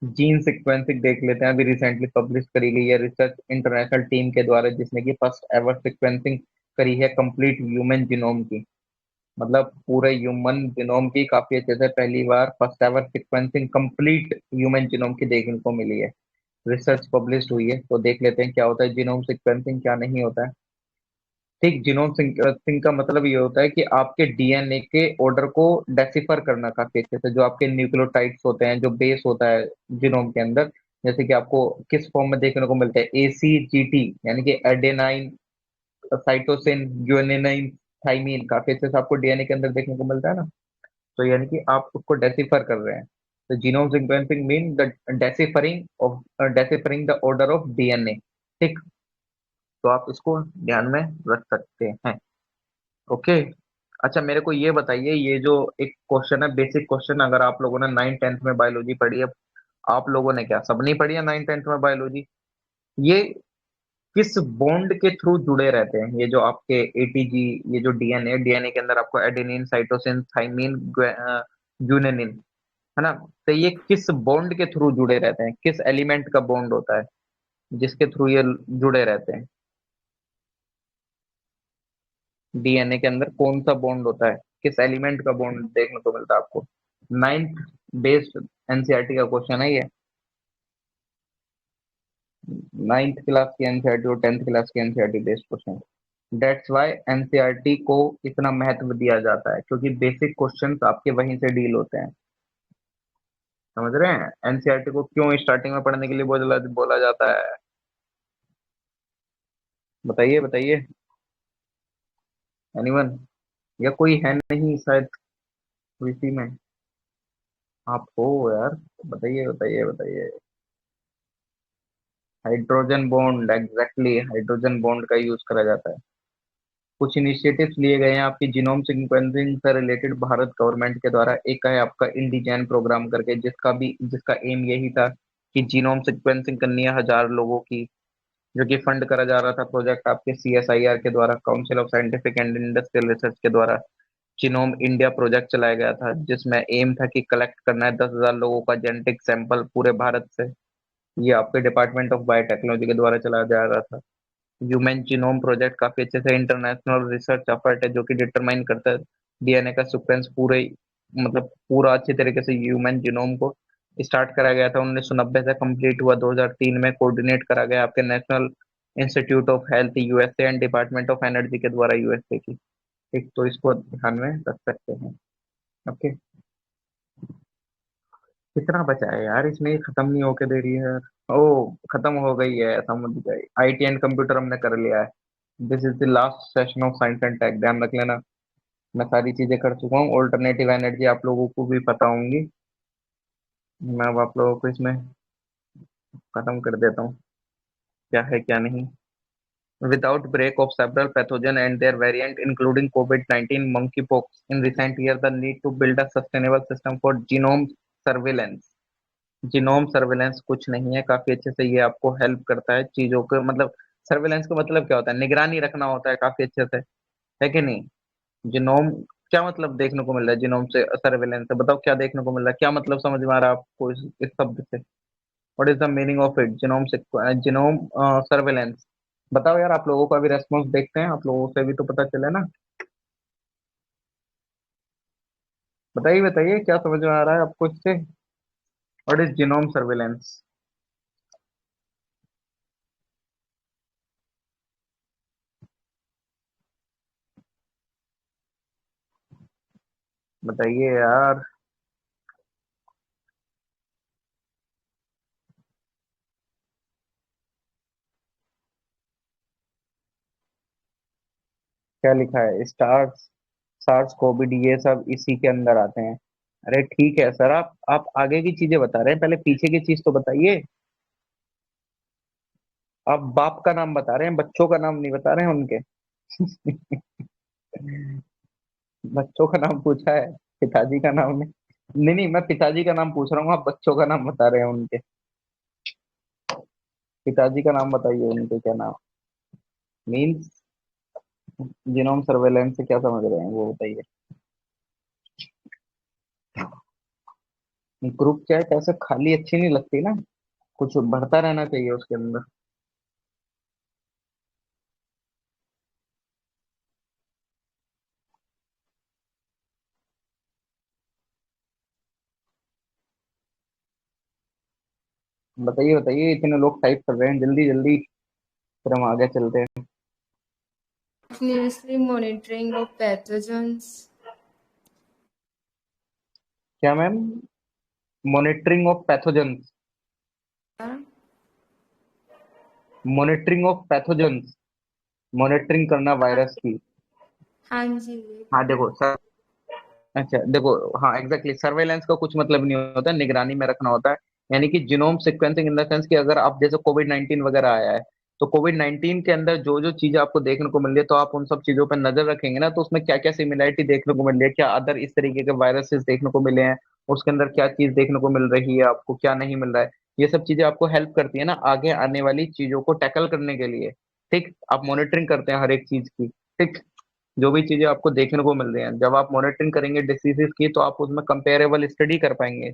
जीन सिक्वेंसिंग देख लेते हैं। अभी रिसेंटली पब्लिश करी गई है रिसर्च इंटरनेशनल टीम के द्वारा, जिसने की फर्स्ट एवर सिक्वेंसिंग करी है कंप्लीट ह्यूमन जीनोम की। मतलब पूरे ह्यूमन जीनोम की काफी अच्छे से पहली बार first ever sequencing complete human genome की देखने को मिली है। रिसर्च पब्लिश हुई है, तो देख लेते हैं क्या होता है जीनोम सिक्वेंसिंग, क्या नहीं होता है। ठीक, जीनोम सिंक का मतलब ये होता है कि आपके डीएनए के ऑर्डर को डेसिफर करना काफी अच्छे से, जो आपके न्यूक्लियोटाइड्स होते हैं, जो बेस होता है जीनोम के अंदर। जैसे कि आपको किस फॉर्म में देखने को मिलता है, ACGT, यानी कि एडेनाइन, साइटोसिन, ग्वानिनाइन, थाइमीन, काफी अच्छे से आपको डीएनए के अंदर देखने को मिलता है ना। तो यानी कि आप उसको डेसिफर कर रहे हैं। तो genome sequencing mean the deciphering the order of DNA, ठीक। तो आप इसको ध्यान में रख सकते हैं। ओके। अच्छा, मेरे को ये बताइए, ये जो एक क्वेश्चन है, बेसिक क्वेश्चन, अगर आप लोगों ने 9th 10th में बायोलॉजी पढ़ी है, आप लोगों ने क्या सब नहीं पढ़ी है 9th 10th में बायोलॉजी? ये किस बॉन्ड के थ्रू जुड़े रहते हैं, ये जो आपके ATG, ये जो डीएनए के अंदर आपको एडेनिन, साइटोसिन, थाइमीन, ग्यूनेनिन, है ना। तो ये किस बॉन्ड के थ्रू जुड़े रहते हैं, किस एलिमेंट का बॉन्ड होता है जिसके थ्रू ये जुड़े रहते हैं? डीएनए के अंदर कौन सा बॉन्ड होता है, किस एलिमेंट का बॉन्ड देखने को मिलता है आपको? 9th बेस्ड एनसीईआरटी का क्वेश्चन है ये। 9th क्लास की एनसीईआरटी और 10th क्लास की NCERT based question. That's why NCERT को इतना महत्व दिया जाता है, क्योंकि बेसिक क्वेश्चंस आपके वहीं से डील होते हैं। समझ रहे हैं एनसीईआरटी को क्यों स्टार्टिंग में पढ़ने के लिए बोला जाता है? बताइए बताइए, एनीवन, या कोई है नहीं शायद इसी में? आप हो यार, बताइए बताइए बताइए। Hydrogen bond, exactly, hydrogen bond का यूज करा जाता है। कुछ इनिशिएटिव्स लिए गए हैं आपकी जीनोम सिक्वेंसिंग से रिलेटेड भारत गवर्नमेंट के द्वारा। एक है आपका इंडिजैन प्रोग्राम करके, जिसका एम यही था कि जीनोम सिक्वेंसिंग करनी है 1000 लोगों की, जो कि फंड करा जा रहा था प्रोजेक्ट आपके CSIR के द्वारा, council of scientific and industrial research के द्वारा। जीनोम इंडिया प्रोजेक्ट चलाया गया था, जिसमें एम था कि कलेक्ट करना है 10,000 लोगों का जेनेटिक सैंपल पूरे भारत से। ये आपके डिपार्टमेंट ऑफ बायोटेक्नोलॉजी के द्वारा चलाया जा रहा था। ह्यूमन जीनोम प्रोजेक्ट काफी अच्छे से इंटरनेशनल रिसर्च एफर्ट है, जो कि डिटरमाइन करता है डीएनए का सीक्वेंस पूरे, मतलब पूरा अच्छे तरीके से ह्यूमन जीनोम को। स्टार्ट करा गया था 1990 से, कंप्लीट हुआ 2003 में, कोऑर्डिनेट करा गया आपके national institute of health USA and department of energy के द्वारा USA की। ठीक, तो इसको ध्यान में रख सकते हैं। ओके, कितना बचा है यार इसमें, ये खत्म नहीं होके दे रही है यार। ओ, खत्म हो गई है, समझ गई। IT एंड कंप्यूटर हमने कर लिया है। This is the last session of science and tech, ध्यान रख लेना। मैं सारी चीजें कर चुका हूँ, ऑल्टरनेटिव एनर्जी आप लोगों को भी पता होंगी। मैं अब आप लोगों को इसमें खत्म कर देता हूँ क्या है क्या नहीं। Without break of several pathogen and their variant, including COVID-19, monkeypox, in recent years, the need to build a sustainable system for genome surveillance। Genome surveillance कुछ नहीं है, काफी अच्छे से ये आपको हेल्प करता है चीजों को, मतलब सर्वेलेंस का मतलब क्या होता है, निगरानी रखना होता है काफी अच्छे से, है कि नहीं। जीनोम, क्या मतलब देखने को मिल रहा है जीनोम से, सर्वेलेंस से बताओ क्या देखने को मिल रहा है, क्या मतलब समझ में आ रहा है आपको इस शब्द से? What is the meaning of it, genome से, जीनोम सर्वेलेंस? बताओ यार, आप लोगों का भी रेस्पॉन्स देखते हैं, आप लोगों से भी तो पता चले ना। बताइए बताइए, क्या समझ में आ रहा है आपको इससे? What is genome surveillance? बताइए यार। क्या लिखा है? स्टार्स, सार्स कोविड, ये सब इसी के अंदर आते हैं। अरे ठीक है सर, आप आगे की चीजें बता रहे हैं, पहले पीछे की चीज तो बताइए। आप बाप का नाम बता रहे हैं, बच्चों का नाम नहीं बता रहे हैं उनके। बच्चों का नाम पूछा है, पिताजी का नाम नहीं। नहीं नहीं, मैं पिताजी का नाम पूछ रहा हूँ, आप बच्चों का नाम बता रहे हैं उनके। पिताजी का नाम बताइए, उनके क्या नाम मीन्स। जीनोम सर्वेलेंस से क्या समझ रहे हैं वो बताइए। ग्रुप क्या है, कैसे खाली अच्छी नहीं लगती ना, कुछ बढ़ता रहना चाहिए उसके अंदर। बताइए बताइए, इतने लोग टाइप कर रहे हैं, जल्दी जल्दी, फिर हम आगे चलते हैं। Continuously monitoring of pathogens. क्या मैम? Monitoring of pathogens? हाँ मॉनिटरिंग ऑफ पैथोजेंस, मॉनिटरिंग करना वायरस की। हाँ जी। हाँ देखो सर, अच्छा देखो, हाँ एग्जैक्टली, सर्वेलेंस का कुछ मतलब नहीं होता, निगरानी में रखना होता है। यानी कि genome sequencing in the sense कि अगर आप जैसे कोविड 19 वगैरह आया है, तो कोविड 19 के अंदर जो जो चीजें आपको देखने को मिल रही है, तो आप उन सब चीजों पर नजर रखेंगे ना, तो उसमें क्या क्या सिमिलरिटी देखने को मिल रही है, क्या अदर इस तरीके के वायरसेस देखने को मिले हैं, उसके अंदर क्या चीज देखने को मिल रही है आपको, क्या नहीं मिल रहा है। ये सब चीजें आपको हेल्प करती है ना आगे आने वाली चीजों को टैकल करने के लिए। ठीक, आप मॉनिटरिंग करते हैं हर एक चीज की। ठीक, जो भी चीजें आपको देखने को मिल रही हैं, जब आप मॉनिटरिंग करेंगे डिसीजेस की, तो आप उसमें कंपेरेबल स्टडी कर पाएंगे।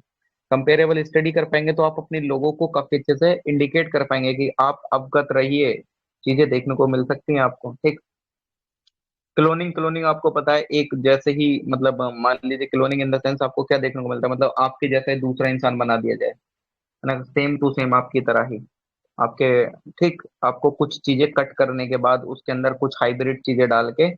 कंपेरेबल स्टडी कर पाएंगे तो आप अपने लोगों को काफी अच्छे से इंडिकेट कर पाएंगे कि आप अवगत रहिए, चीजें देखने को मिल सकती हैं आपको। ठीक, क्लोनिंग, क्लोनिंग आपको पता है, एक जैसे ही मतलब मान लीजिए क्लोनिंग इन द सेंस आपको क्या देखने को मिलता है, मतलब आपके जैसा ही दूसरा इंसान बना दिया जाए, है ना, सेम टू सेम आपकी तरह ही आपके। ठीक, आपको कुछ चीजें कट करने के बाद उसके अंदर कुछ हाइब्रिड चीजें डाल के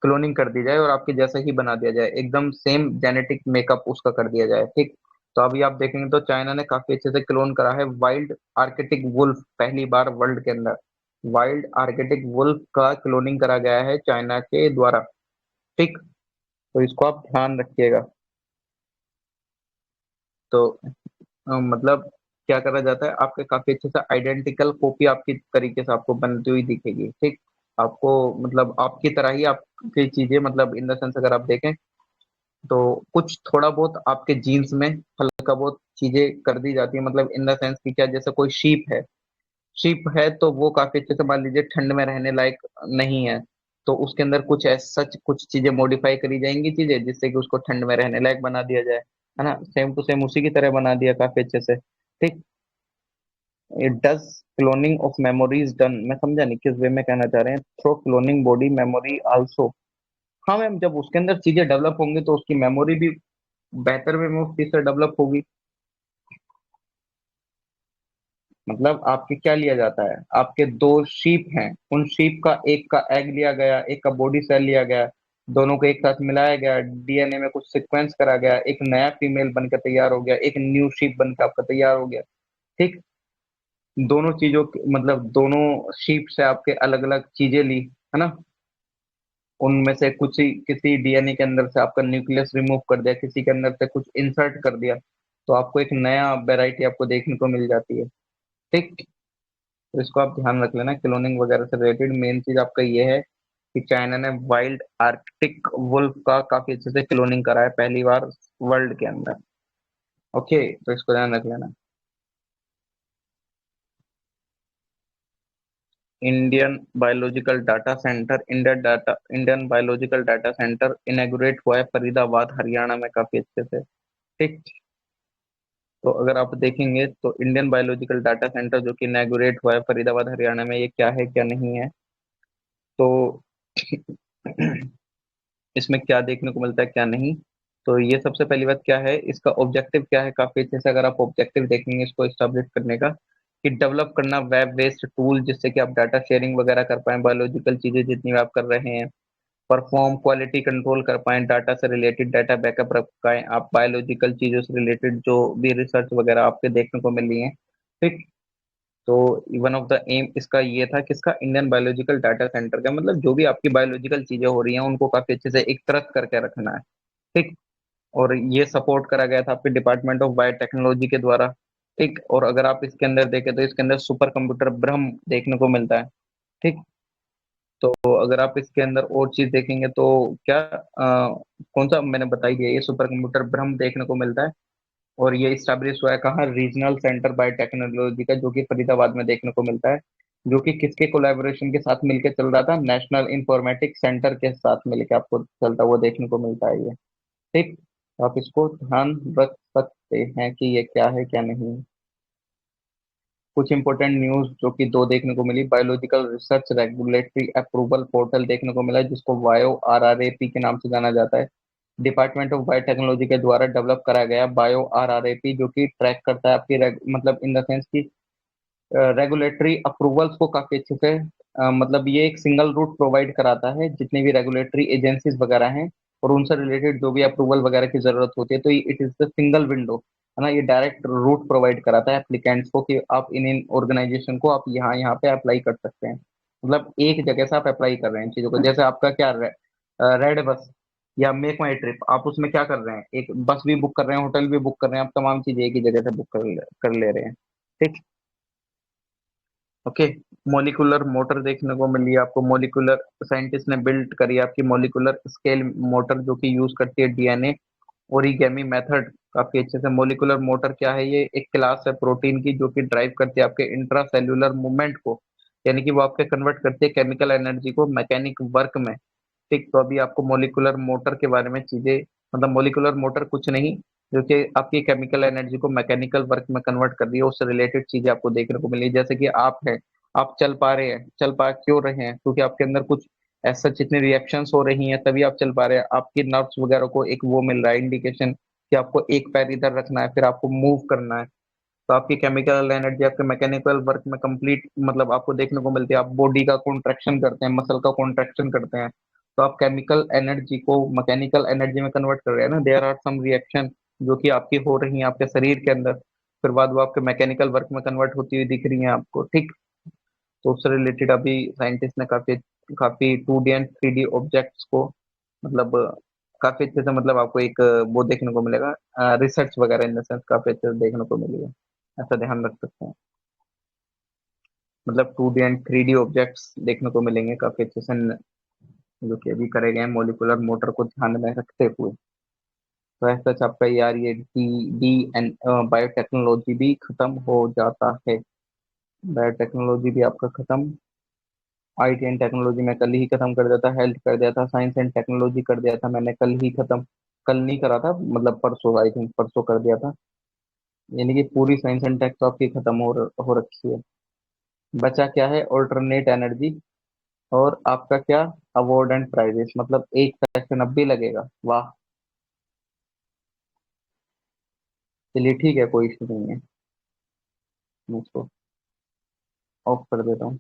क्लोनिंग कर दी जाए और आपके जैसा ही बना दिया जाए, एकदम सेम जेनेटिक मेकअप उसका कर दिया जाए। ठीक, तो अभी आप देखेंगे तो चाइना ने काफी अच्छे से क्लोन करा है वाइल्ड आर्कटिक वुल्फ, पहली बार वर्ल्ड के अंदर वाइल्ड आर्कटिक वुल्फ का क्लोनिंग करा गया है चाइना के द्वारा। ठीक, तो इसको आप ध्यान रखिएगा। तो मतलब क्या करा जाता है, आपके काफी अच्छे से आइडेंटिकल कॉपी आपकी तरीके से आपको बनती हुई दिखेगी। ठीक, आपको मतलब आपकी तरह ही आपकी चीजें, मतलब इन द सेंस अगर आप देखें तो कुछ थोड़ा बहुत आपके जीन्स में हल्का बहुत चीजें कर दी जाती है, मतलब इन द सेंस कि क्या, जैसे कोई शीप है तो वो काफी अच्छे से मान लीजिए ठंड में रहने लायक नहीं है, तो उसके अंदर कुछ ऐसा सच कुछ चीजें मॉडिफाई करी जाएंगी, चीजें जिससे कि उसको ठंड में रहने लायक बना दिया जाए, है ना, सेम टू सेम उसी की तरह बना दिया काफी अच्छे से। ठीक, it does cloning of memories done, मैं समझा नहीं किस वे में कहना चाह रहे हैं, through cloning body memory also. हाँ मैम, जब उसके अंदर चीजें डेवलप होंगी तो उसकी मेमोरी भी बेहतर वे में उस चीज से डेवलप होगी। मतलब आपके क्या लिया जाता है, आपके दो शीप हैं, उन शीप का एक का एग लिया गया, एक का बॉडी सेल लिया गया, दोनों को एक साथ मिलाया गया, डीएनए में कुछ सीक्वेंस करा गया, एक नया फीमेल बनकर तैयार हो गया, एक न्यू शीप बनकर आपका तैयार हो गया। ठीक, दोनों चीजों मतलब दोनों शीप से आपके अलग अलग चीजें ली, है ना, उनमें से कुछ ही किसी डीएनए के अंदर से आपका न्यूक्लियस रिमूव कर दिया, किसी के अंदर से कुछ इंसर्ट कर दिया, तो आपको एक नया वेराइटी आपको देखने को मिल जाती है। ठीक, तो इसको आप ध्यान रख लेना, क्लोनिंग वगैरह से रिलेटेड मेन चीज आपका ये है कि चाइना ने वाइल्ड आर्कटिक वुल्फ का काफी अच्छे से क्लोनिंग करा है पहली बार वर्ल्ड के अंदर। ओके, तो इसको ध्यान रख लेना। इंडियन बायोलॉजिकल डाटा सेंटर इनेगुरेट हुआ है फरीदाबाद हरियाणा में काफी अच्छे से। ठीक, तो अगर आप देखेंगे तो इंडियन बायोलॉजिकल डाटा सेंटर जो कि इनेगुरेट हुआ है फरीदाबाद हरियाणा में, ये क्या है क्या नहीं है, तो इसमें क्या देखने को मिलता है क्या नहीं। तो ये सबसे पहली बात क्या है, इसका ऑब्जेक्टिव क्या है, काफी अच्छे से अगर आप ऑब्जेक्टिव देखेंगे इसको एस्टेब्लिश करने का, कि डेवलप करना वेब बेस्ड टूल जिससे कि आप डाटा शेयरिंग वगैरह कर पाएं, बायोलॉजिकल चीजें जितनी भी आप कर रहे हैं, परफॉर्म क्वालिटी कंट्रोल कर पाएं, डाटा से रिलेटेड डाटा बैकअप रख पाएं आप, बायोलॉजिकल चीजों से रिलेटेड जो भी रिसर्च वगैरह आपके देखने को मिल रही है। ठीक, तो वन ऑफ द एम इसका ये था कि इसका इंडियन बायोलॉजिकल डाटा सेंटर का मतलब जो भी आपकी बायोलॉजिकल चीजें हो रही हैं उनको काफी अच्छे से एक तरह करके रखना है। ठीक। और ये सपोर्ट करा गया था आपके डिपार्टमेंट ऑफ बायोटेक्नोलॉजी के द्वारा। ठीक। और अगर आप इसके अंदर देखें तो इसके अंदर सुपर कंप्यूटर ब्रह्म देखने को मिलता है। ठीक। तो अगर आप इसके अंदर और चीज देखेंगे तो क्या कौन सा मैंने बताई दिया, ये सुपर कंप्यूटर ब्रह्म देखने को मिलता है। और ये स्टैब्लिश हुआ है कहाँ, रीजनल सेंटर बायोटेक्नोलॉजी का, जो कि फरीदाबाद में देखने को मिलता है। जो कि किसके कोलैबोरेशन के साथ मिलकर चल रहा था, नेशनल इंफॉर्मेटिक्स सेंटर के साथ मिलकर आपको चलता हुआ देखने को मिलता है ये। ठीक। तो आप इसको ध्यान रख सकते हैं कि ये क्या है क्या नहीं। कुछ इंपॉर्टेंट न्यूज जो कि दो देखने को मिली, biological research regulatory approval portal देखने को मिला जिसको बायो आरआरएपी के नाम से जाना जाता है। डिपार्टमेंट ऑफ बायोटेक्नोलॉजी के द्वारा डेवलप करा गया बायो आरआरएपी जो कि ट्रैक करता है आपकी मतलब इन द सेंस की रेगुलेटरी अप्रूवल्स को काफी अच्छे से मतलब ये एक सिंगल रूट प्रोवाइड कराता है जितनी भी रेगुलेटरी एजेंसीज वगैरह हैं और उनसे रिलेटेड जो भी अप्रूवल वगैरह की जरूरत होती है, तो it is the single window है ना। ये डायरेक्ट रूट प्रोवाइड कराता है एप्लीकेंट्स को कि आप इन ऑर्गेनाइजेशन को आप यहाँ यहाँ पे अप्लाई कर सकते हैं। मतलब एक जगह से आप अप्लाई कर रहे हैं चीजों को, जैसे आपका क्या रेड बस या मेक माई ट्रिप, आप उसमें क्या कर रहे हैं, एक बस भी बुक कर रहे हैं, होटल भी बुक कर रहे हैं, आप तमाम चीजें एक ही जगह से बुक कर ले रहे हैं। ठीक। ओके। मोलिकुलर मोटर देखने को मिली है आपको, मोलिकुलर साइंटिस्ट ने बिल्ड करी है आपकी मोलिकुलर स्केल मोटर जो कि यूज करती है डीएनए ओरिगेमी मेथड काफी अच्छे से। मोलिकुलर मोटर क्या है, ये एक क्लास है प्रोटीन की जो कि ड्राइव करती है आपके इंट्रा सेल्यूलर मूवमेंट को, यानी कि वो आपके कन्वर्ट करती है केमिकल एनर्जी को मैकेनिक वर्क में। ठीक। तो अभी आपको मोलिकुलर मोटर के बारे में चीजें, मतलब मोलिकुलर मोटर कुछ नहीं जो कि आपकी केमिकल एनर्जी को मैकेनिकल वर्क में कन्वर्ट कर रही है, उससे रिलेटेड चीजें आपको देखने को मिली। जैसे कि आप है, आप चल पा रहे हैं, चल पा क्यों रहे हैं, क्योंकि आपके अंदर कुछ ऐसा जितनी रिएक्शंस हो रही हैं तभी आप चल पा रहे हैं। आपकी नर्व्स वगैरह को एक वो मिल रहा है इंडिकेशन कि आपको एक पैर इधर रखना है फिर आपको मूव करना है। तो आपकी केमिकल एनर्जी आपके मैकेनिकल वर्क में कंप्लीट मतलब आपको देखने को मिलती है। आप बॉडी का कॉन्ट्रैक्शन करते हैं, मसल का कॉन्ट्रैक्शन करते हैं, तो आप केमिकल एनर्जी को मैकेनिकल एनर्जी में कन्वर्ट कर रहे हैं ना। देयर आर सम रिएक्शन जो कि आपकी हो रही है आपके शरीर के अंदर, फिर बाद वो आपके मैकेनिकल वर्क में कन्वर्ट होती हुई दिख रही है आपको। ठीक। तो उससे रिलेटेड अभी साइंटिस्ट ने काफी काफी 2D एंड 3D ऑब्जेक्ट्स को मतलब काफी अच्छे से मतलब आपको एक वो देखने को मिलेगा, रिसर्च वगैरह इन द सेंस काफी अच्छे से देखने को मिली है, ऐसा ध्यान रख सकते हैं। मतलब 2D एंड 3D ऑब्जेक्ट्स देखने को मिलेंगे काफी अच्छे से जो कि अभी करे गए हैं मोलिकुलर मोटर को ध्यान में रखते हुए। तो ऐसा आपका यार ये डी डी एन बायोटेक्नोलॉजी भी खत्म हो जाता है। बायोटेक्नोलॉजी भी आपका खत्म। आईटी एंड टेक्नोलॉजी में कल ही खत्म कर दिया था, हेल्थ कर दिया था, साइंस एंड टेक्नोलॉजी कर दिया था मैंने कल ही खत्म। कल नहीं करा था, मतलब परसों, आई थिंक परसों कर दिया था। यानी कि पूरी साइंस एंड टेक तो आपकी खत्म हो रखी है। बचा क्या है, ऑल्टरनेट एनर्जी। और आपका क्या, अवार्ड एंड प्राइजेस, मतलब एक सेक्शन अब भी लगेगा। वाह। चलिए ठीक है, कोई इशू नहीं है। मैं इसको ऑफ कर देता हूँ।